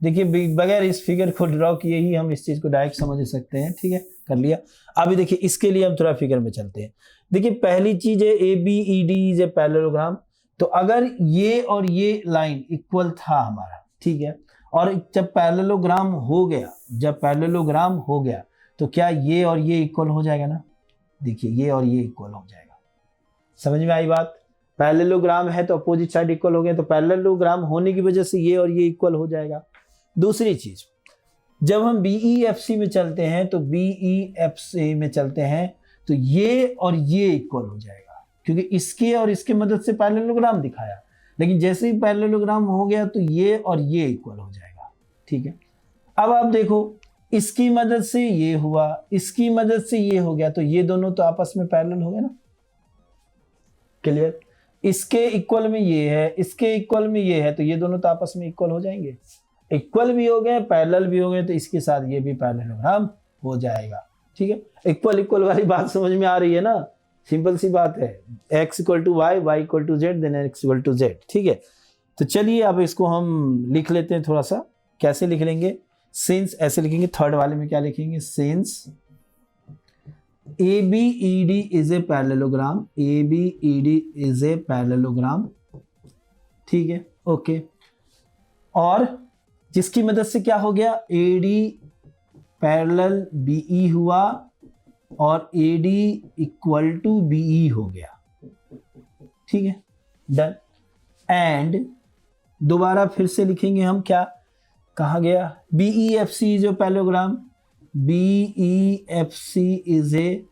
देखिए बगैर इस फिगर को ड्रॉ किए ही हम इस चीज को डायरेक्ट समझ सकते हैं। ठीक है, कर लिया। अभी देखिए इसके लिए हम थोड़ा फिगर में चलते हैं। देखिए पहली चीज है ABED इज ए पैरेललोग्राम। तो अगर ये और ये लाइन इक्वल था हमारा, ठीक है, और जब पैरेललोग्राम हो गया तो क्या ये और ये इक्वल हो जाएगा ना? देखिए ये और ये इक्वल हो जाएगा। समझ में आई बात? पैरेललोग्राम है तो अपोजिट साइड इक्वल हो गया, तो पैरेललोग्राम होने की वजह से ये और ये इक्वल हो जाएगा। दूसरी चीज, जब हम BEFC में चलते हैं तो ये और ये इक्वल हो जाएगा, क्योंकि इसके और इसके मदद से पैरेललोग्राम दिखाया। लेकिन जैसे ही पैरेललोग्राम हो गया तो ये और ये इक्वल हो जाएगा। ठीक है, अब आप देखो इसकी मदद से ये हुआ, इसकी मदद से ये हो गया, तो ये दोनों तो आपस में पैरेलल हो गए ना। क्लियर? इसके इक्वल में ये है, इसके इक्वल में ये है, तो ये दोनों तो आपस में इक्वल हो जाएंगे। इक्वल भी हो गए, पैरेलल भी हो गए, तो इसके साथ ये भी पैरेललोग्राम हो जाएगा। ठीक है, इक्वल वाली बात समझ में आ रही है ना? सिंपल सी बात है, x equal to y, y equal to z, then x equal to z। ठीक है, तो चलिए अब इसको हम लिख लेते हैं थोड़ा सा। कैसे लिख लेंगे? सिंस ऐसे लिखेंगे। थर्ड वाले में क्या लिखेंगे? Since ABED is a parallelogram, ABED is a parallelogram. ठीक है, ओके। और जिसकी मदद से क्या हो गया? AD पैरेलल BE हुआ और AD इक्वल टू BE हो गया। ठीक है, डन। एंड दोबारा फिर से लिखेंगे हम, क्या कहा गया? BEFC is a parallelogram, BEFC is a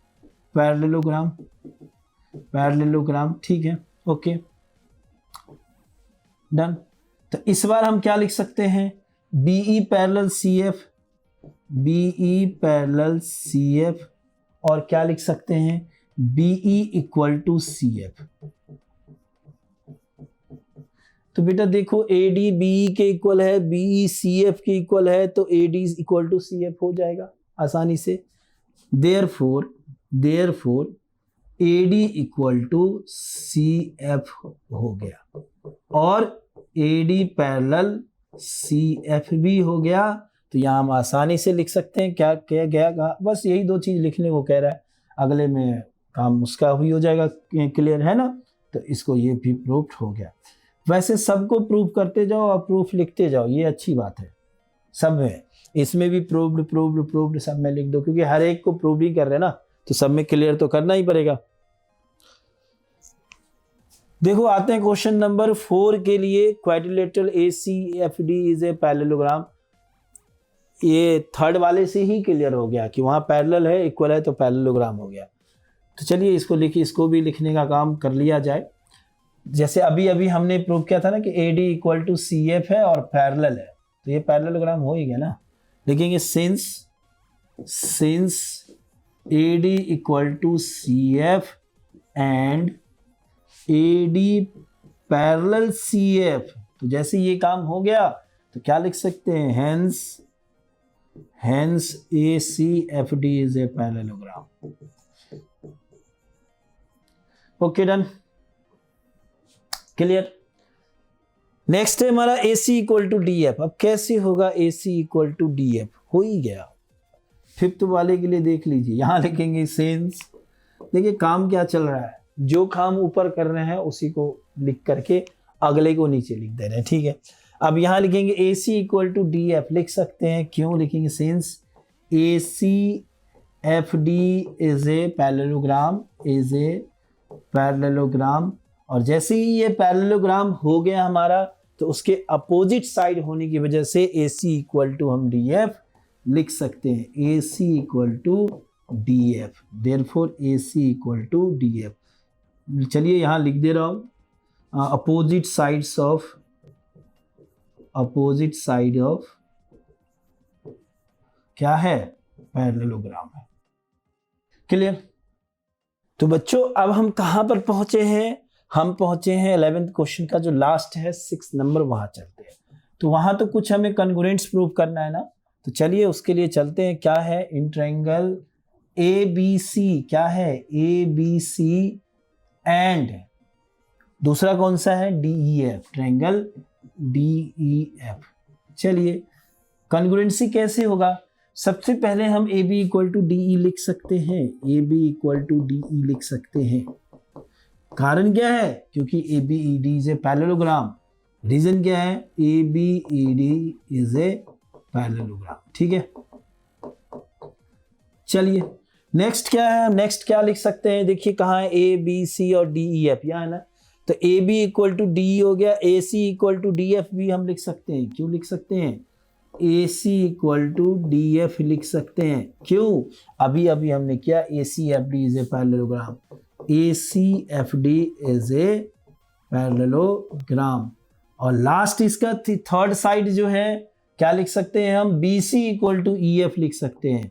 parallelogram. ठीक है, ओके डन। तो इस बार हम क्या लिख सकते हैं? BE parallel CF BE parallel CF, और क्या लिख सकते हैं, BE इक्वल टू CF। तो बेटा देखो AD BE के इक्वल है, BE CF के इक्वल है, तो AD इक्वल टू CF हो जाएगा आसानी से। Therefore AD equal to CF हो गया, और AD पैरेलल CF भी हो गया। तो यहाँ हम आसानी से लिख सकते हैं क्या क्या गया, बस यही दो चीज लिखने को कह रहा है, अगले में काम उसका भी हो जाएगा, क्लियर है ना। तो इसको ये भी प्रूफ हो गया। वैसे सबको प्रूफ करते जाओ और प्रूफ लिखते जाओ, ये अच्छी बात है। सब में, इसमें भी प्रूव्ड सब में लिख दो, क्योंकि हर एक को प्रूव ही कर रहे हैं ना, तो सब में क्लियर तो करना ही पड़ेगा। देखो आते हैं क्वेश्चन नंबर 4 के लिए। Quadrilateral ACFD is a parallelogram. ये थर्ड वाले से ही क्लियर हो गया कि वहां पैरेलल है, इक्वल है, तो पैरेललोग्राम हो गया। तो चलिए इसको लिखिए, इसको भी लिखने का काम कर लिया जाए। जैसे अभी अभी हमने प्रूव किया था ना कि AD इक्वल टू CF है और पैरेलल है, तो ये पैरेललोग्राम हो ही गया ना। लिखेंगे since AD equal to CF and AD parallel CF, तो जैसे ये काम हो गया तो क्या लिख सकते हैं, hence ACFD is a parallelogram। Okay done, clear. Next है हमारा AC इक्वल टू DF। अब कैसे होगा AC इक्वल टू DF, हो ही गया। फिफ्थ वाले के लिए देख लीजिए, यहां लिखेंगे सेंस। देखिए काम क्या चल रहा है, जो काम ऊपर कर रहे हैं उसी को लिख करके अगले को नीचे लिख दे रहे हैं, ठीक है। अब यहां लिखेंगे AC इक्वल टू DF, लिख सकते हैं, क्यों लिखेंगे, since ACFD is a parallelogram, और जैसे ही ये पैरेललोग्राम हो गया हमारा, तो उसके अपोजिट साइड होने की वजह से AC इक्वल टू हम DF लिख सकते हैं, AC equal to DF, therefore AC equal to DF। चलिए यहां लिख दे रहा हूं, अपोजिट साइड ऑफ क्या है, पैरेललोग्राम है, क्लियर। तो बच्चों अब हम कहां पर पहुंचे हैं, हम पहुंचे हैं 11th क्वेश्चन का जो लास्ट है 6 नंबर, वहां चलते हैं। तो वहां तो कुछ हमें कॉन्ग्रुएंट्स प्रूव करना है ना, तो चलिए उसके लिए चलते हैं। क्या है, इन ट्रायंगल ABC, क्या है, ABC एंड दूसरा कौन सा है, DEF, ट्रायंगल DEF। चलिए कॉन्ग्रुएंसी कैसे होगा, सबसे पहले हम AB इक्वल टू DE लिख सकते हैं, AB इक्वल टू DE लिख सकते हैं। कारण क्या है, क्योंकि ABED is a parallelogram. Reason क्या है, ABED इज ए पैरेललोग्राम, ठीक है। चलिए नेक्स्ट क्या है, नेक्स्ट क्या लिख सकते हैं, देखिए कहाँ है, ABC और DEF, यहाँ है ना। तो AB इक्वल टू DE हो गया, AC इक्वल टू DF भी हम लिख सकते हैं। क्यों लिख सकते हैं, AC इक्वल टू DF लिख सकते हैं, क्यों, अभी अभी हमने किया, ACFD is a parallelogram, ACFD is a parallelogram. और लास्ट इसका थर्ड साइड जो है, क्या लिख सकते हैं हम, BC इक्वल टू EF लिख सकते हैं,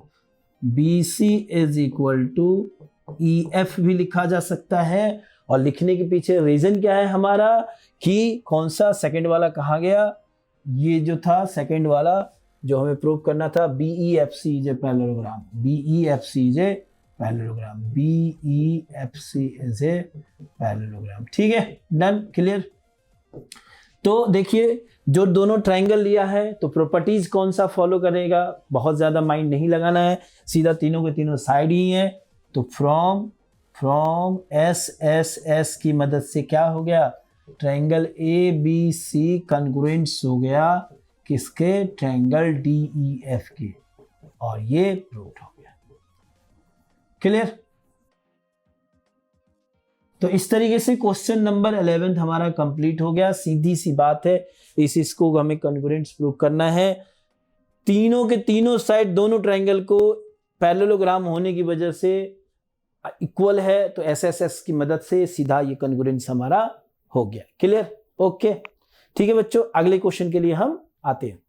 BC is equal to EF भी लिखा जा सकता है। और लिखने के पीछे रीजन क्या है हमारा, कि कौन सा सेकंड वाला कहा गया, ये जो था सेकंड वाला जो हमें प्रूव करना था, BEFC is a parallelogram, BEFC is a parallelogram, BEFC is a parallelogram, ठीक है, डन, क्लियर। तो देखिए जो दोनों ट्रायंगल लिया है, तो प्रॉपर्टीज कौन सा फॉलो करेगा, बहुत ज्यादा माइंड नहीं लगाना है, सीधा तीनों के तीनों साइड ही है। तो फ्रॉम SSS की मदद से क्या हो गया, ट्रायंगल ABC कॉन्ग्रुएंट्स हो गया किसके, ट्रायंगल DEF के, और ये प्रूव हो गया, क्लियर। तो इस तरीके से क्वेश्चन नंबर 11 हमारा कंप्लीट हो गया। सीधी सी बात है, इसको हमें कॉन्ग्रुएंट्स प्रूव करना है। तीनों के तीनों साइड दोनों ट्रायंगल को पैरेललोग्राम होने की वजह से इक्वल है, तो SSS की मदद से सीधा ये कॉन्ग्रुएंट्स हमारा हो गया, क्लियर, ओके। ठीक है बच्चों, अगले क्वेश्चन के लिए हम आते हैं।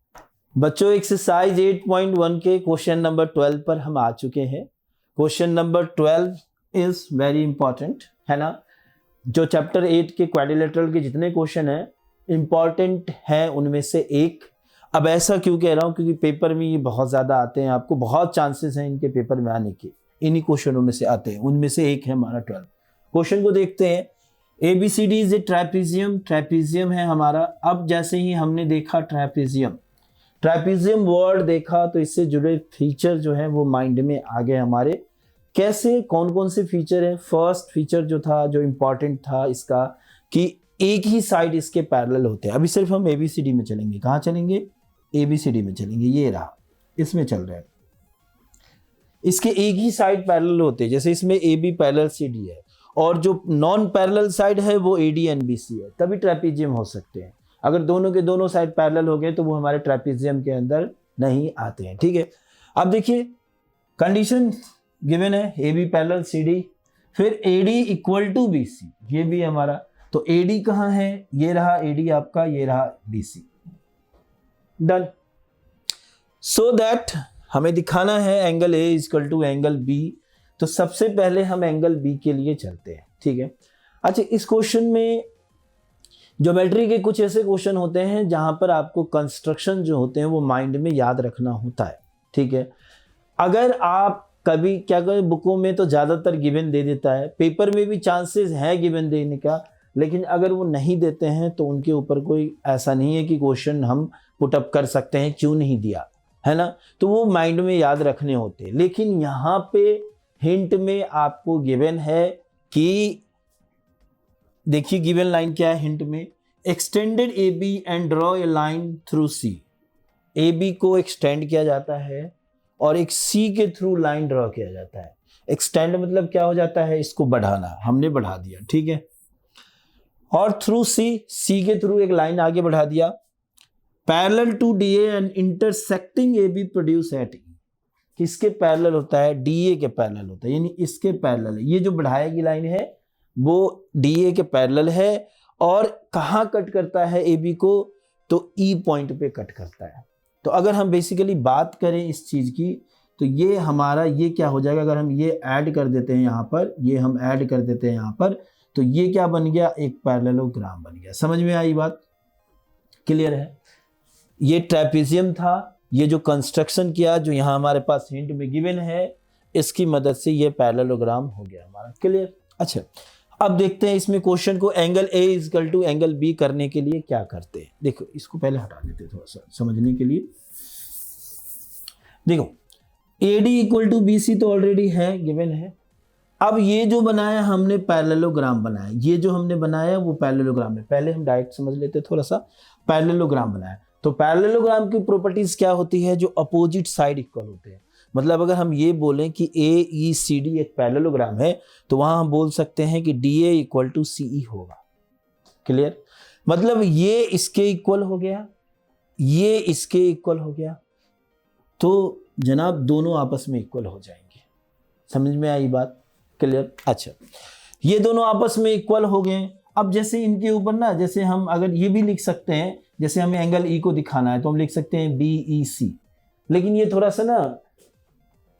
बच्चों एक्सरसाइज 8.1 के क्वेश्चन नंबर 12 पर हम आ चुके हैं। Question number 12 is very important, है ना। जो चैप्टर 8 के क्वाड्रिलेटरल के जितने क्वेश्चन हैं इंपॉर्टेंट हैं उनमें से एक। अब ऐसा क्यों कह रहा हूं, क्योंकि पेपर में ये बहुत ज्यादा आते हैं, आपको बहुत चांसेस हैं इनके पेपर में आने के, इन्हीं क्वेश्चनों में से आते हैं, उनमें से एक है हमारा 12। क्वेश्चन को देखते हैं। ABCD is a trapezium, trapezium है हमारा। अब जैसे ही हमने देखा ट्रापेजियम वर्ड देखा तो इससे जुड़े फीचर जो है वो माइंड में आ गए हमारे। कैसे, कौन कौन से फीचर है। फर्स्ट फीचर जो था, जो इंपॉर्टेंट था इसका, कि एक ही साइड इसके पैरेलल होते हैं। अभी सिर्फ हम ABCD में चलेंगे। कहाँ चलेंगे? ABCD में चलेंगे। ये रहा, इसमें चल रहे हैं। इसके एक ही साइड पैरेलल होते हैं, जैसे इसमें AB पैरेलल CD है और जो नॉन पैरेलल साइड है वो AD and BC है, तभी ट्रापेजियम हो सकते हैं। अगर दोनों के दोनों साइड पैरेलल हो गए तो वो हमारे ट्रापेजियम के अंदर नहीं आते हैं, ठीक है। अब देखिए कंडीशन गिवन है, AB पैरेलल CD, फिर AD इक्वल टू BC, ये भी हमारा। तो AD कहाँ है? ये रहा AD आपका, ये रहा BC। डन। सो दैट हमें दिखाना है angle A equal to angle B। तो सबसे पहले हम एंगल B के लिए चलते हैं, ठीक है। अच्छा, इस क्वेश्चन में ज्योमेट्री के कुछ ऐसे क्वेश्चन होते हैं जहां पर आपको कंस्ट्रक्शन जो होते हैं वो माइंड में याद रखना होता है, ठीक है। अगर आप कभी क्या करें, बुकों में तो ज़्यादातर गिवन दे देता है, पेपर में भी चांसेस है गिवन देने का, लेकिन अगर वो नहीं देते हैं तो उनके ऊपर कोई ऐसा नहीं है कि क्वेश्चन हम पुटअप कर सकते हैं क्यों नहीं दिया, है ना। तो वो माइंड में याद रखने होते हैं। लेकिन यहाँ पे हिंट में आपको गिवन है कि, देखिए गिवन लाइन क्या है हिंट में, extended AB and draw a line through C। AB को एक्सटेंड किया जाता है और एक C के थ्रू लाइन ड्रॉ किया जाता है। एक्सटेंड मतलब क्या हो जाता है, इसको बढ़ाना, हमने बढ़ा दिया, ठीक है। और थ्रू C के थ्रू एक लाइन आगे बढ़ा दिया। Parallel to DA and intersecting AB produce at E। किसके पैरेलल होता है? DA के पैरेलल होता है, यानी इसके पैरेलल है। ये जो बढ़ाई गई लाइन है वो DA के पैरेलल है और कहाँ कट करता है AB को? तो E पॉइंट पे कट करता है। तो अगर हम बेसिकली बात करें इस चीज की तो ये हमारा ये क्या हो जाएगा, अगर हम ये ऐड कर देते हैं यहाँ पर, ये हम ऐड कर देते हैं यहाँ पर, तो ये क्या बन गया? एक पैरेललोग्राम बन गया। समझ में आई बात? क्लियर है? ये ट्रेपेजियम था। ये जो कंस्ट्रक्शन किया, जो यहाँ हमारे पास हिंट में गिवन है, इसकी मदद से ये पैरेललोग्राम हो गया हमारा। क्लियर? अच्छा, अब देखते हैं इसमें क्वेश्चन को angle A equal to angle B करने के लिए क्या करते हैं। देखो इसको पहले हटा देते हैं थोड़ा सा समझने के लिए। देखो AD इक्वल टू BC तो ऑलरेडी है, गिवन है। अब ये जो बनाया हमने पैरेललोग्राम बनाया, ये जो हमने बनाया वो पैरेललोग्राम है। पहले हम डायरेक्ट समझ लेते हैं थोड़ा सा। पैरेललोग्राम बनाया तो पैरेललोग्राम की प्रॉपर्टीज क्या होती है? जो अपोजिट साइड इक्वल होते हैं। मतलब अगर हम ये बोलें कि AECD एक पैरेललोग्राम है तो वहां हम बोल सकते हैं कि DA इक्वल टू CE होगा। क्लियर? मतलब ये इसके इक्वल हो गया, ये इसके इक्वल हो गया, तो जनाब दोनों आपस में इक्वल हो जाएंगे। समझ में आई बात? क्लियर? अच्छा, ये दोनों आपस में इक्वल हो गए। अब जैसे इनके ऊपर ना, जैसे हम अगर ये भी लिख सकते हैं, जैसे हमें एंगल E को दिखाना है तो हम लिख सकते हैं BEC। लेकिन ये थोड़ा सा ना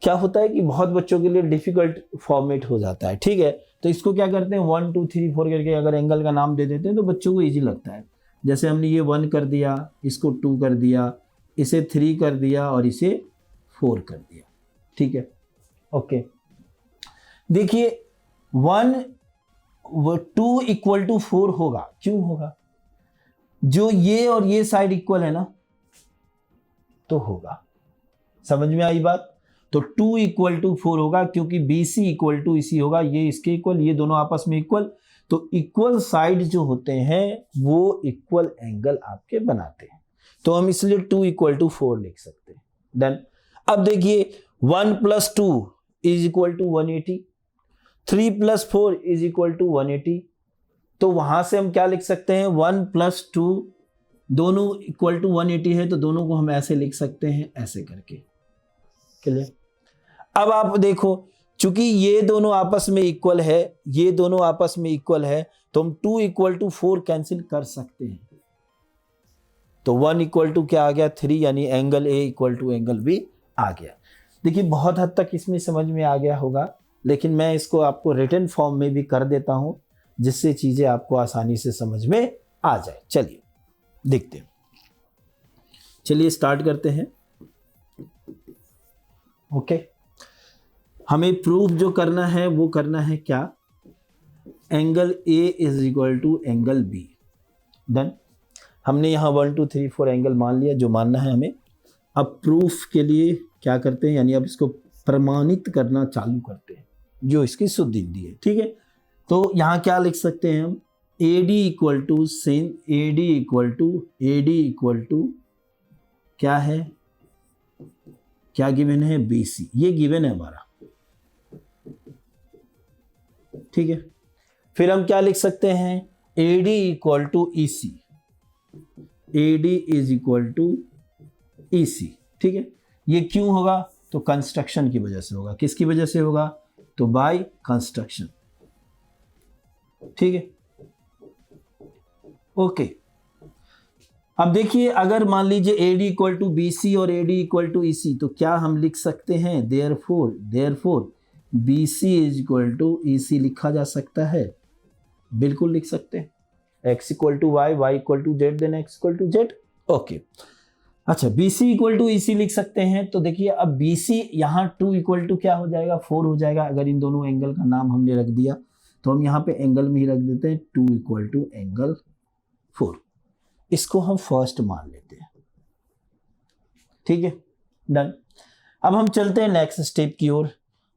क्या होता है कि बहुत बच्चों के लिए डिफिकल्ट फॉर्मेट हो जाता है, ठीक है। तो इसको क्या करते हैं 1 2 3 4 करके अगर एंगल का नाम दे देते हैं तो बच्चों को इजी लगता है। जैसे हमने ये 1 कर दिया, इसको 2 कर दिया, इसे 3 कर दिया और इसे 4 कर दिया, ठीक है। ओके, देखिए 2 इक्वल टू 4 होगा। क्यों होगा? जो ये और ये साइड इक्वल है ना, तो होगा। समझ में आई बात? तो 2 इक्वल टू 4 होगा क्योंकि BC इक्वल टू इसी होगा, ये इसके इक्वल, ये दोनों आपस में इक्वल। तो इक्वल साइड जो होते हैं वो इक्वल एंगल आपके बनाते हैं। तो हम इसलिए 2 इक्वल टू 4 लिख सकते हैं। डन। अब देखिए 1 plus 2 is equal to 180, 3 plus 4 is equal to 180। तो वहां से हम क्या लिख सकते हैं? 1 प्लस 2 दोनों इक्वल टू 180 है, तो दोनों को हम ऐसे लिख सकते हैं, ऐसे करके। क्लियर? अब आप देखो, चूंकि ये दोनों आपस में इक्वल है, ये दोनों आपस में इक्वल है, तो हम 2 इक्वल टू 4 कैंसिल कर सकते हैं। तो 1 इक्वल टू क्या आ गया 3, यानी angle A equal to angle B आ गया। देखिए बहुत हद तक इसमें समझ में आ गया होगा, लेकिन मैं इसको आपको रिटन फॉर्म में भी कर देता हूं जिससे चीजें आपको आसानी से समझ में आ जाए। चलिए देखते हैं, चलिए स्टार्ट करते हैं। ओके, हमें प्रूफ जो करना है वो करना है क्या, angle A is equal to angle B. Done, हमने यहाँ 1 2 3 4 एंगल मान लिया जो मानना है हमें। अब प्रूफ के लिए क्या करते हैं, यानी अब इसको प्रमाणित करना चालू करते हैं जो इसकी शुद्ध हिंदी है। ठीक है, तो यहाँ क्या लिख सकते हैं हम, AD equal to sin AD equal to क्या है, क्या गिवन है, BC, ये गिवन है हमारा। ठीक है, फिर हम क्या लिख सकते हैं, AD equal to EC, AD is equal to EC। ठीक है, ये क्यों होगा, तो कंस्ट्रक्शन की वजह से होगा। किसकी वजह से होगा, तो बाय कंस्ट्रक्शन। ठीक है, ओके। अब देखिए अगर मान लीजिए AD इक्वल टू BC और AD इक्वल टू EC, तो क्या हम लिख सकते हैं, therefore BC is equal to EC लिखा जा सकता है, बिल्कुल लिख सकते हैं। x equal to y, y equal to z, then x equal to z। Okay, अच्छा BC इक्वल टू EC लिख सकते हैं। तो देखिए अब BC यहाँ 2 इक्वल टू क्या हो जाएगा, 4 हो जाएगा। अगर इन दोनों एंगल का नाम हमने रख दिया तो हम यहाँ पे एंगल में ही रख देते हैं 2 इक्वल टू एंगल 4, इसको हम फर्स्ट मान लेते हैं। ठीक है, डन। अब हम चलते हैं नेक्स्ट स्टेप की ओर।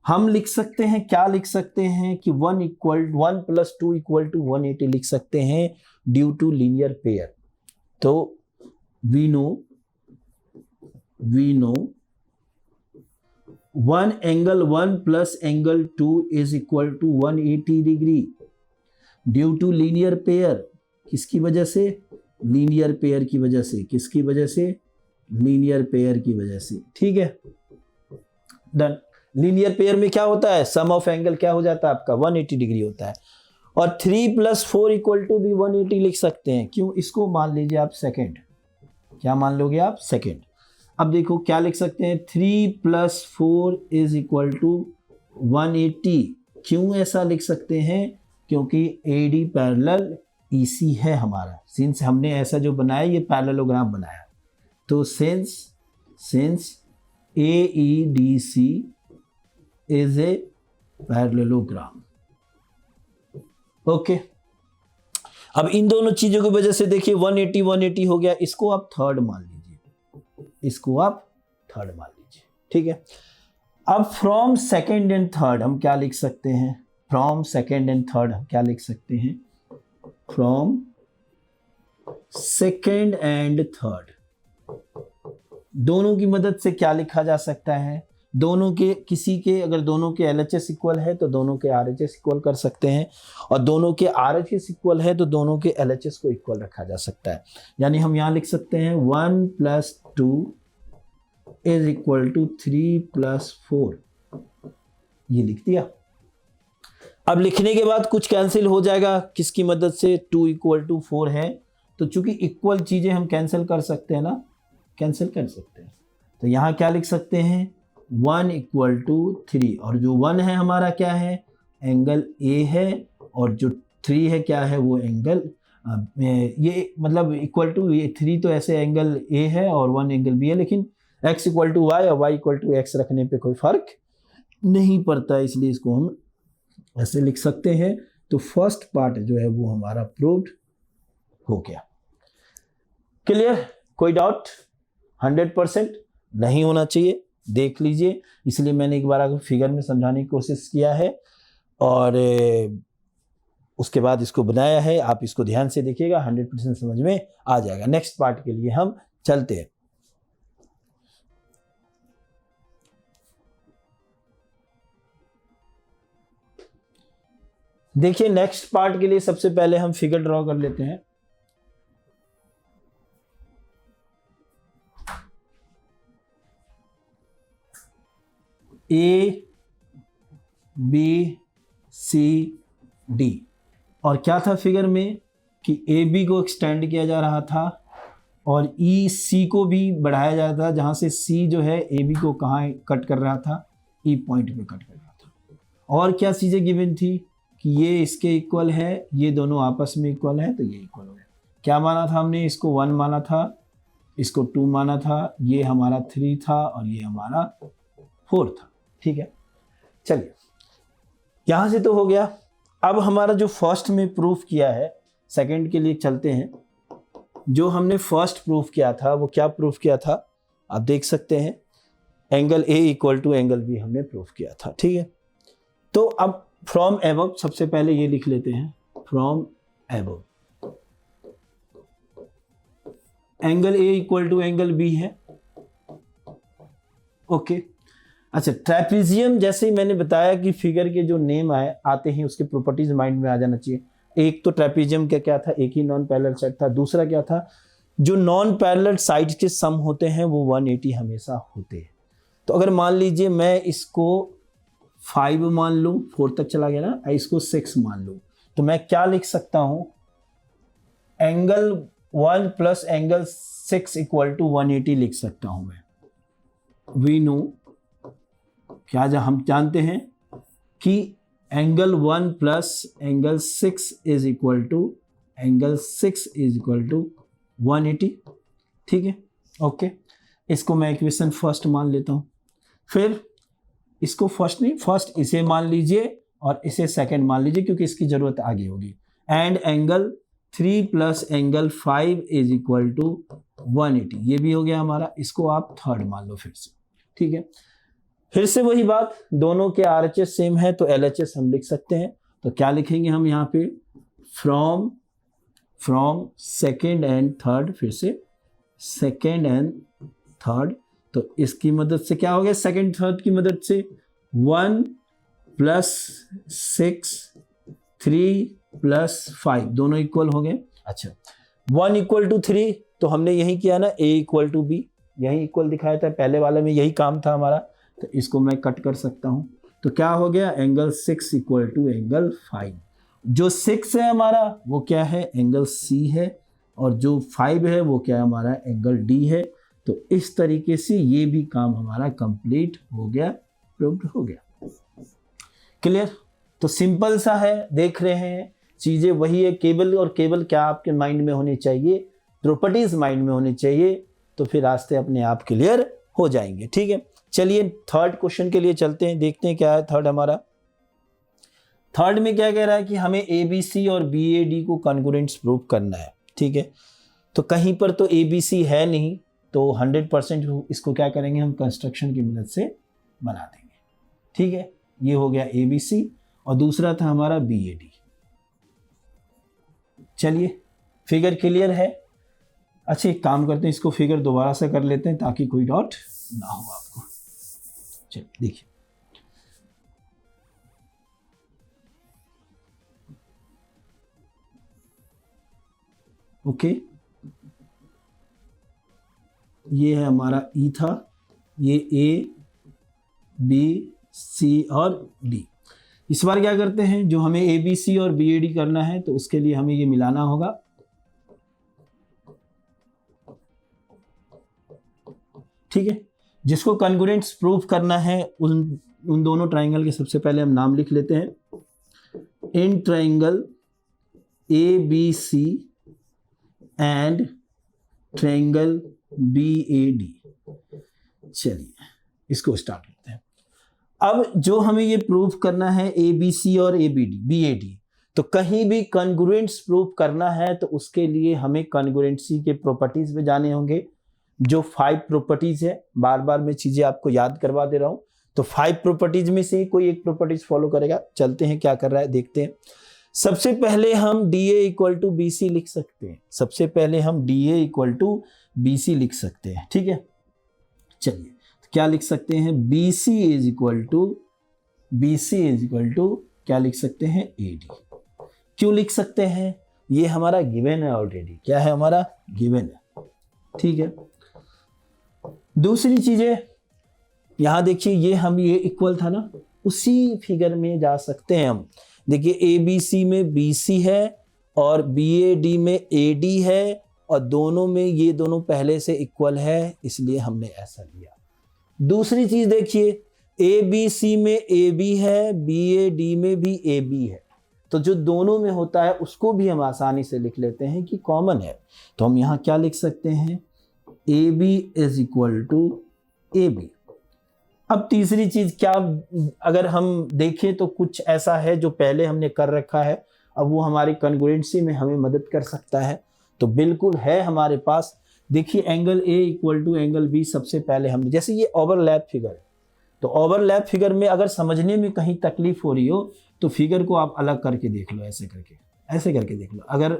हम लिख सकते हैं, क्या लिख सकते हैं कि 1 प्लस 2 इक्वल टू 180 लिख सकते हैं ड्यू टू लीनियर पेयर। तो we know 1 angle 1 plus angle 2 is equal to 180 degree due to linear pair. किसकी वजह से, लीनियर पेयर की वजह से। किसकी वजह से, लीनियर पेयर की वजह से। ठीक है, डन। लीनियर पेयर में क्या होता है, सम ऑफ एंगल क्या हो जाता है आपका, 180 डिग्री होता है। और 3 प्लस 4 इक्वल टू भी 180 लिख सकते हैं। क्यों, इसको मान लीजिए आप सेकेंड, क्या मान लोगे आप, सेकेंड। अब देखो क्या लिख सकते हैं, 3 प्लस 4 इज इक्वल टू 180। क्यों ऐसा लिख सकते हैं, क्योंकि AD पैरेलल EC है हमारा। सिंस हमने ऐसा जो बनाया ये पैरेललोग्राम बनाया, तो since AEDC is a parallelogram. Okay, अब इन दोनों चीजों की वजह से देखिए 180 हो गया, इसको आप थर्ड मान लीजिए, इसको आप थर्ड मान लीजिए। ठीक है, अब फ्रॉम सेकेंड एंड थर्ड हम क्या लिख सकते हैं, फ्रॉम सेकेंड एंड थर्ड हम क्या लिख सकते हैं, फ्रॉम सेकेंड एंड थर्ड दोनों की मदद से क्या लिखा जा सकता है, दोनों के किसी के, अगर दोनों के LHS इक्वल है तो दोनों के RHS इक्वल कर सकते हैं, और दोनों के RHS इक्वल है तो दोनों के LHS को इक्वल रखा जा सकता है। यानी हम यहाँ लिख सकते हैं 1 plus 2 is equal to 3 plus 4, ये लिख दिया। अब लिखने के बाद कुछ कैंसिल हो जाएगा, किसकी मदद से, 2 इक्वल टू 4 है, तो चूंकि इक्वल चीजें हम कैंसिल कर सकते हैं ना, कैंसिल कर सकते हैं। तो यहाँ क्या लिख सकते हैं, 1 इक्वल टू 3, और जो 1 है हमारा क्या है, एंगल A है, और जो 3 है क्या है, वो एंगल ये मतलब इक्वल टू, ये 3 तो ऐसे एंगल A है और 1 एंगल B है, लेकिन x इक्वल टू y और y इक्वल टू x रखने पे कोई फर्क नहीं पड़ता, इसलिए इसको हम ऐसे लिख सकते हैं। तो फर्स्ट पार्ट जो है वो हमारा प्रूव्ड हो गया। क्लियर, कोई डाउट, 100% नहीं होना चाहिए, देख लीजिए, इसलिए मैंने एक बार फिगर में समझाने की कोशिश किया है और उसके बाद इसको बनाया है। आप इसको ध्यान से देखिएगा, 100% समझ में आ जाएगा। नेक्स्ट पार्ट के लिए हम चलते हैं। देखिए नेक्स्ट पार्ट के लिए सबसे पहले हम फिगर ड्रॉ कर लेते हैं। ABCD, और क्या था फिगर में कि AB को एक्सटेंड किया जा रहा था और ई सी को भी बढ़ाया जाता था, जहाँ से सी जो है ए बी को कहाँ कट कर रहा था, ई पॉइंट पे कट कर रहा था। और क्या चीज़ें गिवन थी कि ये इसके इक्वल है, ये दोनों आपस में इक्वल है, तो ये इक्वल हो गया। क्या माना था हमने, इसको 1 माना था, इसको 2 माना था, ये हमारा 3 था और ये हमारा 4 था। ठीक है, चलिए यहाँ से तो हो गया। अब हमारा जो फर्स्ट में प्रूफ किया है, सेकंड के लिए चलते हैं। जो हमने फर्स्ट प्रूफ किया था वो क्या प्रूफ किया था, आप देख सकते हैं, angle A equal to angle B हमने प्रूफ किया था। ठीक है, तो अब फ्रॉम एबव सबसे पहले ये लिख लेते हैं, from above angle A equal to angle B है। ओके, अच्छा, ट्रेपीजियम जैसे ही मैंने बताया कि फिगर के जो नेम आते हैं उसके प्रॉपर्टीज माइंड में आ जाना चाहिए। एक तो ट्रेपीजियम का क्या था, एक ही नॉन पैरेलल साइड था। दूसरा क्या था, जो नॉन पैरेलल साइड्स के सम होते हैं वो 180 हमेशा होते हैं। तो अगर मान लीजिए मैं इसको 5 मान लूँ, 4 तक चला गया ना, इसको 6 मान लूँ, तो मैं क्या लिख सकता हूँ, angle 1 plus angle 6 equal to 180 लिख सकता हूँ मैं। वी नो, क्या हम जानते हैं कि angle 1 plus angle 6 is equal to angle 6 is equal to 180। ठीक है, ओके, इसको मैं इक्वेशन फर्स्ट मान लेता हूँ। फिर इसको फर्स्ट नहीं, फर्स्ट इसे मान लीजिए और इसे सेकंड मान लीजिए, क्योंकि इसकी जरूरत आगे होगी। And angle 3 plus angle 5 is equal to 180, ये भी हो गया हमारा। इसको आप थर्ड मान लो फिर से। ठीक है, फिर से वही बात, दोनों के RHS सेम है तो LHS हम लिख सकते हैं। तो क्या लिखेंगे हम यहाँ पे, फ्रॉम सेकेंड एंड थर्ड, फिर से सेकेंड एंड थर्ड। तो इसकी मदद से क्या हो गया, सेकेंड थर्ड की मदद से 1 प्लस 6 3 प्लस 5 दोनों इक्वल हो गए। अच्छा, 1 इक्वल टू 3 तो हमने यही किया ना, A इक्वल टू B, यही इक्वल दिखाया था, पहले वाले में यही काम था हमारा। तो इसको मैं कट कर सकता हूं, तो क्या हो गया, एंगल 6 इक्वल टू एंगल 5। जो 6 है हमारा वो क्या है, एंगल C है, और जो 5 है वो क्या है हमारा, एंगल D है। तो इस तरीके से ये भी काम हमारा कंप्लीट हो गया, प्रूव्ड हो गया। क्लियर? तो सिंपल सा है, देख रहे हैं चीजें वही है। केबल और केबल क्या आपके माइंड में होनी चाहिए, प्रॉपर्टीज माइंड में होनी चाहिए, तो फिर रास्ते अपने आप क्लियर हो जाएंगे। ठीक है, चलिए थर्ड क्वेश्चन के लिए चलते हैं, देखते हैं क्या है थर्ड हमारा। थर्ड में क्या कह रहा है कि हमें ABC और BAD को कॉन्ग्रुएंट्स प्रूव करना है। ठीक है, तो कहीं पर तो ABC है नहीं, तो 100% इसको क्या करेंगे हम, कंस्ट्रक्शन की मदद से बना देंगे। ठीक है, ये हो गया ABC और दूसरा था हमारा BAD। चलिए, फिगर क्लियर है। अच्छा, एक काम करते हैं, इसको फिगर दोबारा से कर लेते हैं ताकि कोई डाउट ना हो आपको। चलिए देखिए, ओके, ये है हमारा E था, ये A B C और D। इस बार क्या करते हैं, जो हमें ABC और BAD करना है तो उसके लिए हमें ये मिलाना होगा। ठीक है, जिसको कॉन्ग्रुएंट्स प्रूव करना है उन दोनों ट्राइंगल के सबसे पहले हम नाम लिख लेते हैं। In triangle ABC and triangle BAD। चलिए इसको स्टार्ट करते हैं। अब जो हमें ये प्रूव करना है ABC और BAD, तो कहीं भी कॉन्ग्रुएंट्स प्रूव करना है तो उसके लिए हमें कॉन्ग्रुएंसी के प्रॉपर्टीज में जाने होंगे। जो 5 प्रॉपर्टीज है, बार बार मैं चीजें आपको याद करवा दे रहा हूं, तो 5 प्रॉपर्टीज में से कोई एक प्रॉपर्टीज फॉलो करेगा। चलते हैं क्या कर रहा है, देखते हैं। सबसे पहले हम DA इक्वल टू BC लिख सकते हैं, सबसे पहले हम DA इक्वल टू BC लिख सकते हैं। ठीक है, चलिए तो क्या लिख सकते हैं, BC इज इक्वल टू क्या लिख सकते हैं, AD। क्यों लिख सकते हैं, ये हमारा गिवन है ऑलरेडी, क्या है हमारा, गिवन है। ठीक है, दूसरी चीजें यहां देखिए, ये इक्वल था ना, उसी फिगर में जा सकते हैं हम। देखिए ABC में BC है और BAD में AD है और दोनों में ये दोनों पहले से इक्वल है, इसलिए हमने ऐसा लिया। दूसरी चीज देखिए, ए बी सी में ए बी है, बी ए डी में भी ए बी है, तो जो दोनों में होता है उसको भी हम आसानी से लिख लेते हैं कि कॉमन है। तो हम यहाँ क्या लिख सकते हैं, A B is equal to A B. अब तीसरी चीज क्या, अगर हम देखें तो कुछ ऐसा है जो पहले हमने कर रखा है, अब वो हमारी कॉन्ग्रुएंसी में हमें मदद कर सकता है। तो बिल्कुल है हमारे पास, देखिए angle A equal to angle B सबसे पहले हमने, जैसे ये ओवरलैप फिगर है, तो ओवरलैप फिगर में अगर समझने में कहीं तकलीफ हो रही हो तो फिगर को आप अलग करके देख लो, ऐसे करके देख लो। अगर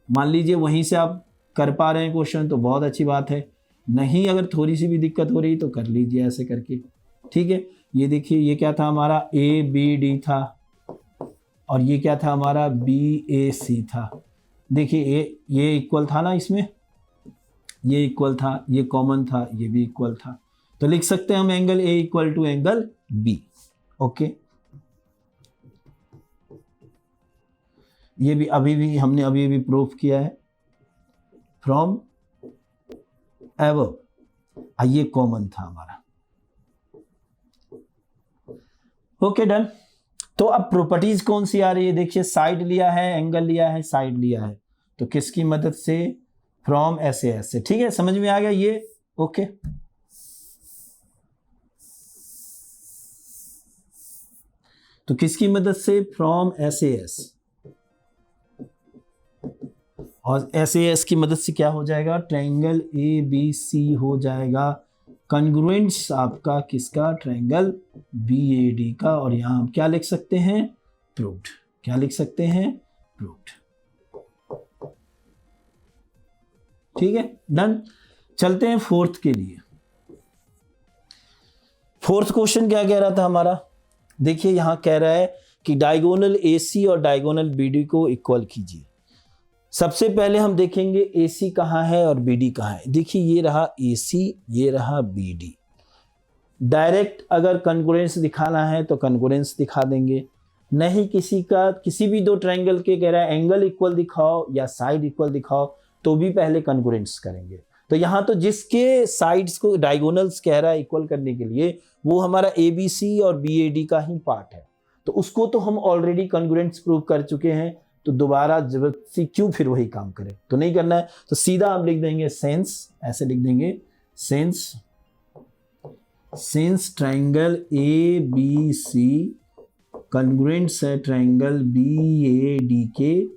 मान लीजिए वहीं से आप कर पा रहे हैं क्वेश्चन तो बहुत अच्छी बात है, नहीं अगर थोड़ी सी भी दिक्कत हो रही तो कर लीजिए ऐसे करके, ठीक है। ये देखिए ये क्या था हमारा, ए बी डी था, और ये क्या था हमारा, बी ए सी था। देखिए ये इक्वल था ना, इसमें ये इक्वल था, ये कॉमन था, ये भी इक्वल था, तो लिख सकते हैं हम angle A equal to angle B. Okay, ये भी हमने अभी प्रूफ किया है फ्रॉम एबव, ये कॉमन था हमारा। Okay done. तो अब प्रॉपर्टीज कौन सी आ रही है, देखिए साइड लिया है, एंगल लिया है, साइड लिया है, तो किसकी मदद से, फ्रॉम SAS से, ठीक है, समझ में आ गया ये। ओके, तो किसकी मदद से, फ्रॉम SAS, और SAS की मदद से क्या हो जाएगा, ट्रायंगल ABC हो जाएगा, कॉन्ग्रुएंट्स आपका किसका, ट्रायंगल BAD का, और यहां हम क्या लिख सकते हैं, प्रूव्ड। क्या लिख सकते हैं, प्रूव्ड। ठीक है, डन। चलते हैं फोर्थ के लिए। फोर्थ क्वेश्चन क्या कह रहा था हमारा, देखिए यहां कह रहा है कि डायगोनल AC और डायगोनल BD को इक्वल कीजिए। सबसे पहले हम देखेंगे AC कहाँ है और BD कहाँ है। देखिए ये रहा AC, ये रहा BD। डायरेक्ट अगर कॉन्ग्रुएंस दिखाना है तो कॉन्ग्रुएंस दिखा देंगे, नहीं किसी भी दो ट्रायंगल के कह रहा है एंगल इक्वल दिखाओ या साइड इक्वल दिखाओ तो भी पहले कॉन्ग्रुएंस करेंगे। तो यहाँ तो जिसके साइड्स को डायगोनल्स कह रहा है इक्वल करने के लिए वो हमारा ABC और BAD का ही पार्ट है, तो उसको तो हम ऑलरेडी कॉन्ग्रुएंस प्रूव कर चुके हैं, तो दोबारा जबरदस्ती क्यों फिर वही काम करें, तो नहीं करना है। तो सीधा हम लिख देंगे सेंस, ऐसे लिख देंगे सेंस ट्रायंगल ABC कॉन्ग्रुएंट्स है ट्रायंगल BAD के,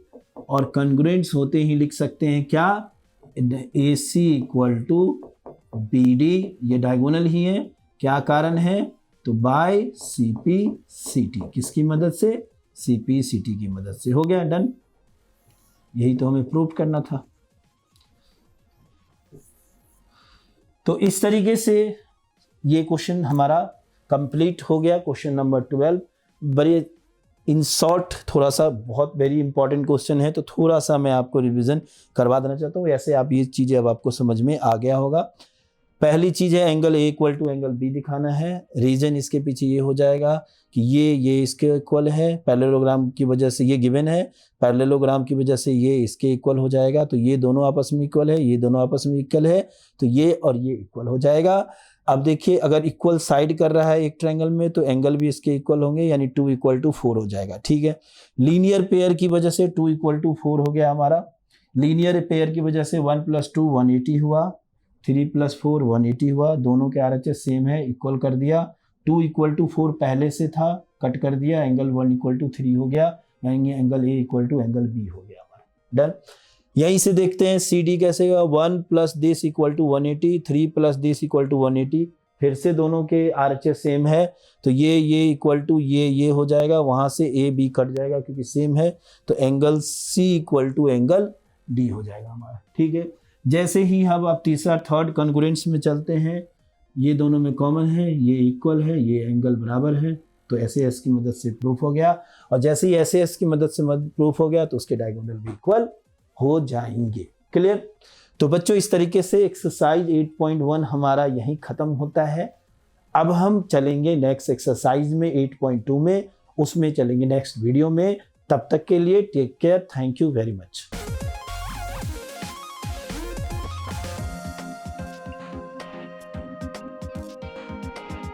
और कॉन्ग्रुएंट्स होते ही लिख सकते हैं क्या, AC इक्वल टू BD, ये डायगोनल ही है, क्या कारण है, तो बाय CP/CT, किसकी मदद से, CP/CT की मदद से। हो गया, डन। यही तो हमें प्रूव करना था। तो इस तरीके से ये क्वेश्चन हमारा कंप्लीट हो गया, क्वेश्चन नंबर 12। बड़े इन शॉर्ट, थोड़ा सा बहुत वेरी इंपॉर्टेंट क्वेश्चन है, तो थोड़ा सा मैं आपको रिवीजन करवा देना चाहता हूँ। ऐसे आप ये चीज़ें अब आपको समझ में आ गया होगा। पहली चीज़ है angle A equal to angle B दिखाना है। रीजन इसके पीछे ये हो जाएगा कि ये इसके इक्वल है, पैरेललोग्राम की वजह से ये गिवन है, पैरेललोग्राम की वजह से ये इसके इक्वल हो जाएगा, तो ये दोनों आपस में इक्वल है, ये दोनों आपस में इक्वल है, तो ये और ये इक्वल हो जाएगा। अब देखिए अगर इक्वल साइड कर रहा है एक ट्रायंगल में तो एंगल भी इसके इक्वल होंगे, यानी 2 = 4 हो जाएगा। ठीक है, लीनियर पेयर की वजह से 2 = 4 हो गया हमारा। लीनियर पेयर की वजह से 1 + 2 180 हुआ, 3 + 4 180 हुआ, दोनों के RHS सेम है, इक्वल कर दिया। 2 = 4 पहले से था, कट कर दिया, एंगल 1 = 3 हो गया, यानी एंगल A = एंगल B हो गया हमारा। डन। यहीं से देखते हैं CD कैसे हुआ, 1 + this = 180, 3 + this = 180, फिर से दोनों के RHS सेम है, तो ये इक्वल टू ये हो जाएगा, वहां से A B कट जाएगा क्योंकि सेम है, तो एंगल C = एंगल D हो जाएगा हमारा। ठीक है, जैसे ही हम अब तीसरा थर्ड कॉन्ग्रुएंस में चलते हैं, ये दोनों में कॉमन है, ये इक्वल है, ये एंगल बराबर है, तो SAS की मदद से प्रूफ हो गया, और जैसे ही SAS की मदद से प्रूफ हो गया तो उसके डायगोनल भी इक्वल हो जाएंगे। क्लियर। तो बच्चों इस तरीके से एक्सरसाइज 8.1 हमारा यहीं खत्म होता है। अब हम चलेंगे नेक्स्ट एक्सरसाइज में 8.2 में, उसमें चलेंगे नेक्स्ट वीडियो में। तब तक के लिए take care, thank you very much.